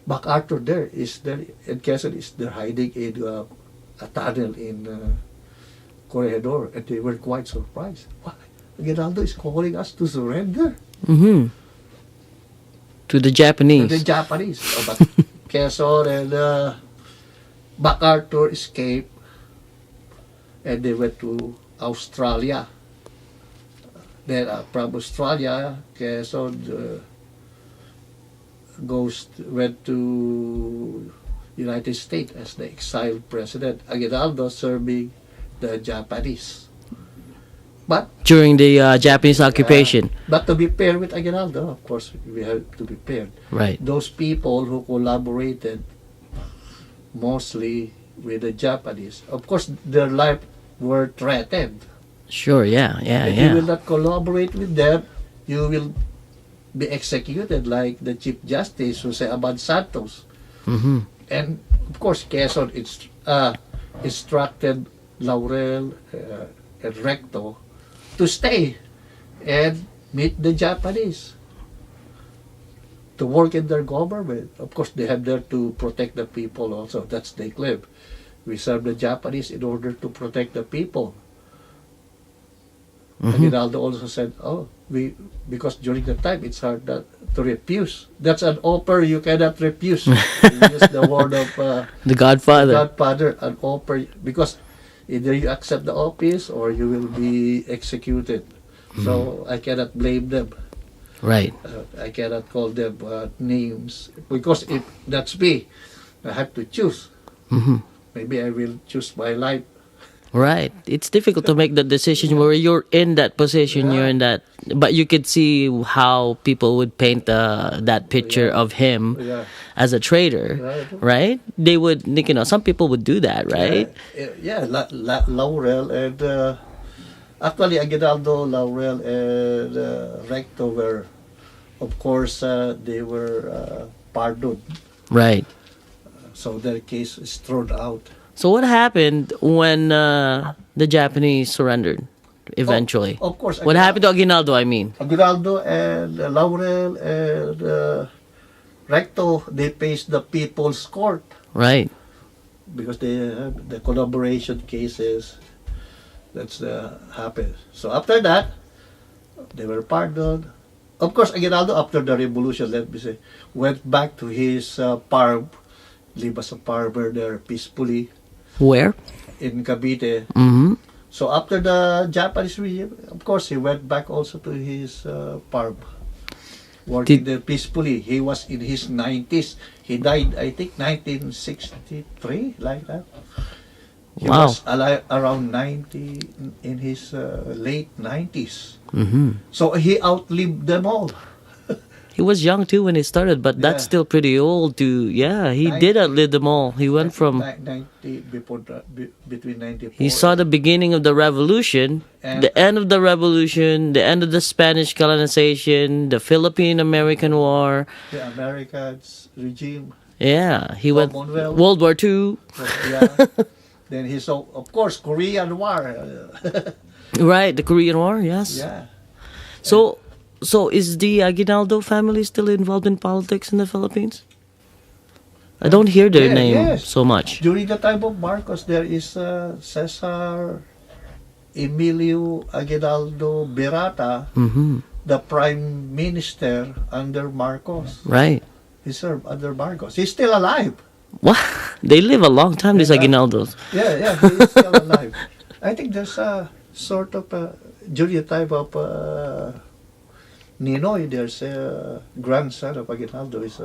MacArthur and Quezon is there hiding in a tunnel in Corregidor, and they were quite surprised. Why? Aguinaldo is calling us to surrender Mm-hmm. To the to Japanese. the Japanese. Oh, but Quezon and MacArthur escaped, and they went to Australia. Then from Australia, Quezon went to United States as the exiled president. Aguinaldo serving the Japanese. But During the Japanese occupation. but to be paired with Aguinaldo, of course, we have to be paired. Right. Those people who collaborated mostly with the Japanese, of course, their life were threatened. Sure, yeah, yeah, If you will yeah. not collaborate with them, you will be executed like the Chief Justice, Jose Abad Santos. Mm-hmm. And of course, Quezon instructed Laurel and Recto to stay and meet the Japanese to work in their government. Of course, they have there to protect the people also. That's they claim. We serve the Japanese in order to protect the people. Aguinaldo also said, "Oh, we because during the time it's hard to refuse. That's an offer you cannot refuse." He used the word of The Godfather. Godfather, an offer because either you accept the office or you will be executed. So I cannot blame them. Right. I cannot call them names because if that's me, I have to choose. Maybe I will choose my life. Right. It's difficult to make the decision where you're in that position, you're in that, but you could see how people would paint that picture of him Yeah. as a traitor, right? They would, some people would do that, right? Laurel and actually Aguinaldo, Laurel, and Recto were, of course, they were pardoned. Right. So their case is thrown out. So what happened when the Japanese surrendered eventually? Of course. What happened to Aguinaldo, I mean? Aguinaldo and Laurel and Recto, they faced the People's Court Right. because they have the collaboration cases that's happened. So after that, they were pardoned. Of course, Aguinaldo, after the revolution, let me say, went back to his farm, live as a farmer there peacefully Where? in Cavite. Mm-hmm. So after the Japanese regime, of course, he went back also to his farm, working there peacefully. He was in his 90s. He died, I think, 1963, like that. He Wow. was alive around 90, in his late 90s. Mm-hmm. So he outlived them all. He was young too when he started, but that's Yeah. still pretty old to, he did outlive them all. He went from, 90, between 94. he saw the beginning of the revolution, And- the end of the revolution, the end of the Spanish Colonization, the Philippine-American War. the Americans regime. Yeah, he went Commonwealth. World War II. Yeah. Then he saw, of course, Korean War. Right, the Korean War, yes. Yeah. So is the Aguinaldo family still involved in politics in the Philippines? I don't hear their Yeah, name yes. so much. During the time of Marcos, there is Cesar Emilio Aguinaldo Berata, Mm-hmm. the prime minister under Marcos. Right. He served under Marcos. He's still alive. What? They live a long time, these Aguinaldos. Yeah, he is still alive. I think there's a sort of during the time of Ninoy, there's a grandson of Aguinaldo is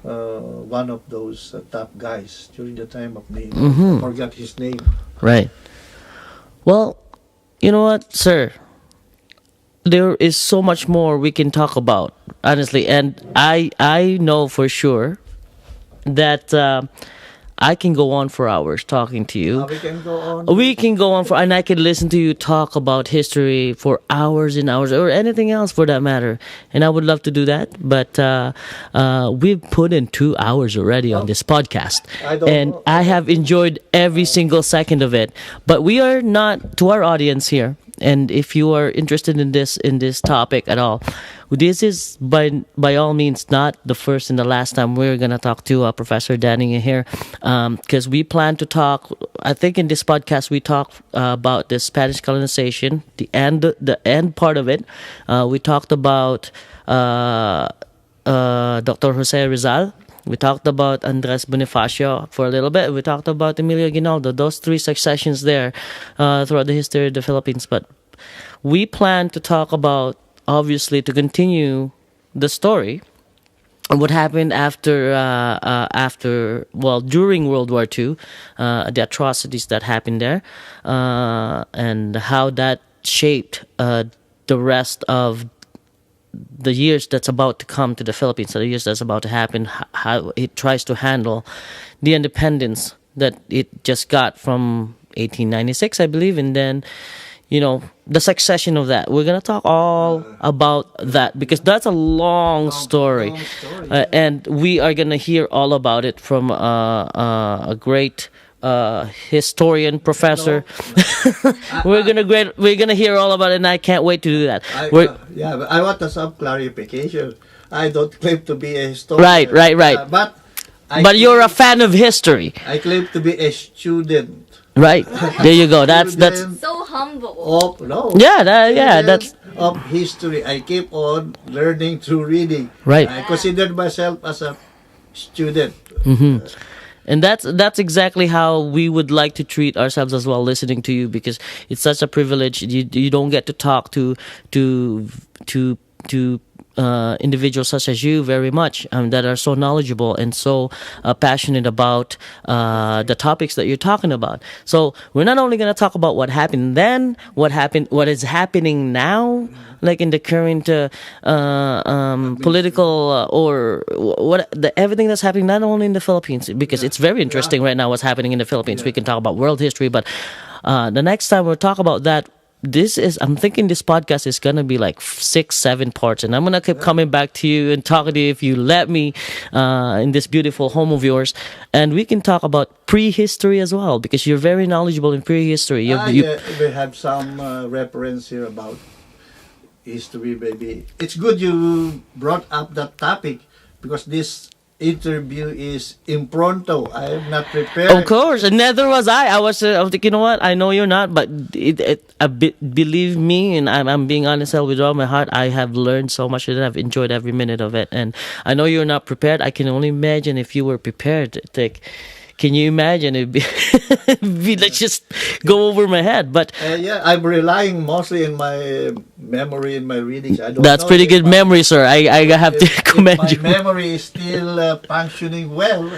one of those top guys during the time of Ninoy. Mhm. I forgot his name. Right. Well, you know what, sir? There is so much more we can talk about, honestly, and I know for sure that I can go on for hours talking to you. We can go on. We can go on for, and I can listen to you talk about history for hours and hours, or anything else for that matter. And I would love to do that, but we've put in 2 hours already on this podcast, I don't and know. I have enjoyed every single second of it. But we are not, to our audience here, and if you are interested in this topic at all, this is by all means not the first and the last time we're gonna talk to Professor Danilo here, because we plan to talk. I think in this podcast we talk about the Spanish colonization, the end part of it. We talked about Dr. Jose Rizal. We talked about Andres Bonifacio for a little bit. We talked about Emilio Aguinaldo. Those 3 successions there throughout the history of the Philippines. But we plan to talk about, obviously, to continue the story of what happened during World War II, the atrocities that happened there, and how that shaped the rest of the years that's about to come to the Philippines, the years that's about to happen, how it tries to handle the independence that it just got from 1896, I believe, and then, the succession of that. We're going to talk all about that because that's a long story. Long story, And we are going to hear all about it from a great historian professor. We're gonna hear all about it, and I can't wait to do that. Yeah, but I want some clarification. I don't claim to be a historian. Right. But you're a fan of history. I claim to be a student. Right. There you go. That's So humble. Of no. that's of history. I keep on learning through reading. right. I consider myself as a student. And that's exactly how we would like to treat ourselves as well, listening to you, because it's such a privilege. You don't get to talk to individuals such as you very much, that are so knowledgeable and so passionate about the topics that you're talking about. So we're not only going to talk about what happened then, what is happening now, like in the current political or everything that's happening not only in the Philippines, because it's very interesting right now what's happening in the Philippines. We can talk about world history, but the next time we'll talk about that. I'm thinking this podcast is gonna be like 6-7 parts, and I'm gonna keep coming back to you and talking to you if you let me, in this beautiful home of yours, and we can talk about prehistory as well, because you're very knowledgeable in prehistory. Yeah, we have some reference here about history, baby. It's good you brought up that topic, because this interview is impromptu. I am not prepared. Of course, and neither was I. I was like, you know what? I know you're not, but believe me, and I'm being honest with all my heart. I have learned so much, and I've enjoyed every minute of it. And I know you're not prepared. I can only imagine if you were prepared. Like, can you imagine? It'd be let's just go over my head. But Yeah, I'm relying mostly in my memory, in my readings. I don't that's know pretty if good memory, sir. I have to if commend my you. memory is still functioning well,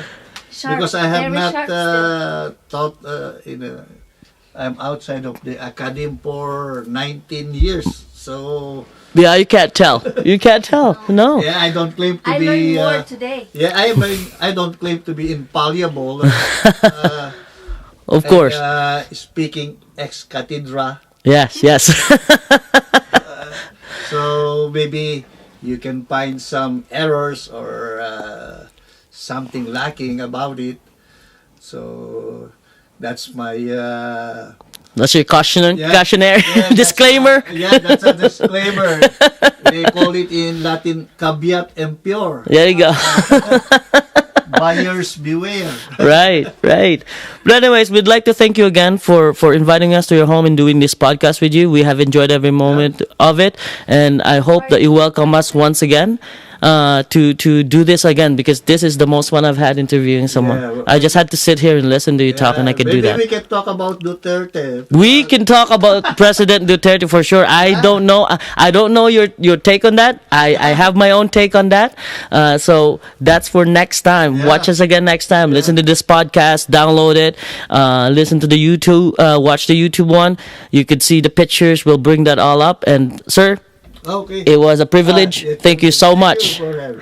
Sharp, because I have very not sharp still. taught I'm outside of the academy for 19 years. So Yeah, you can't tell. You can't tell. No. yeah, I don't claim to I be learned more today. yeah, I don't claim to be infallible. Of course. Speaking ex cathedra. Yes. So maybe you can find some errors or something lacking about it. So that's my That's your cautionary that's, disclaimer. that's a disclaimer. They call it in Latin caveat emptor. There you go. Buyers beware. Right. But anyways, we'd like to thank you again for inviting us to your home and doing this podcast with you. We have enjoyed every moment of it, and I hope that you welcome us once again to do this again, because this is the most fun I've had interviewing someone. Yeah. I just had to sit here and listen to you talk, and I could do that. Maybe we can talk about Duterte. We can talk about President Duterte for sure. I don't know your take on that. I have my own take on that. So that's for next time. Yeah. Watch us again next time. Listen to this podcast, download it, listen to the YouTube, watch the YouTube one. You could see the pictures. We'll bring that all up. And sir, Okay. it was a privilege. Thank you so much. Thank you for having-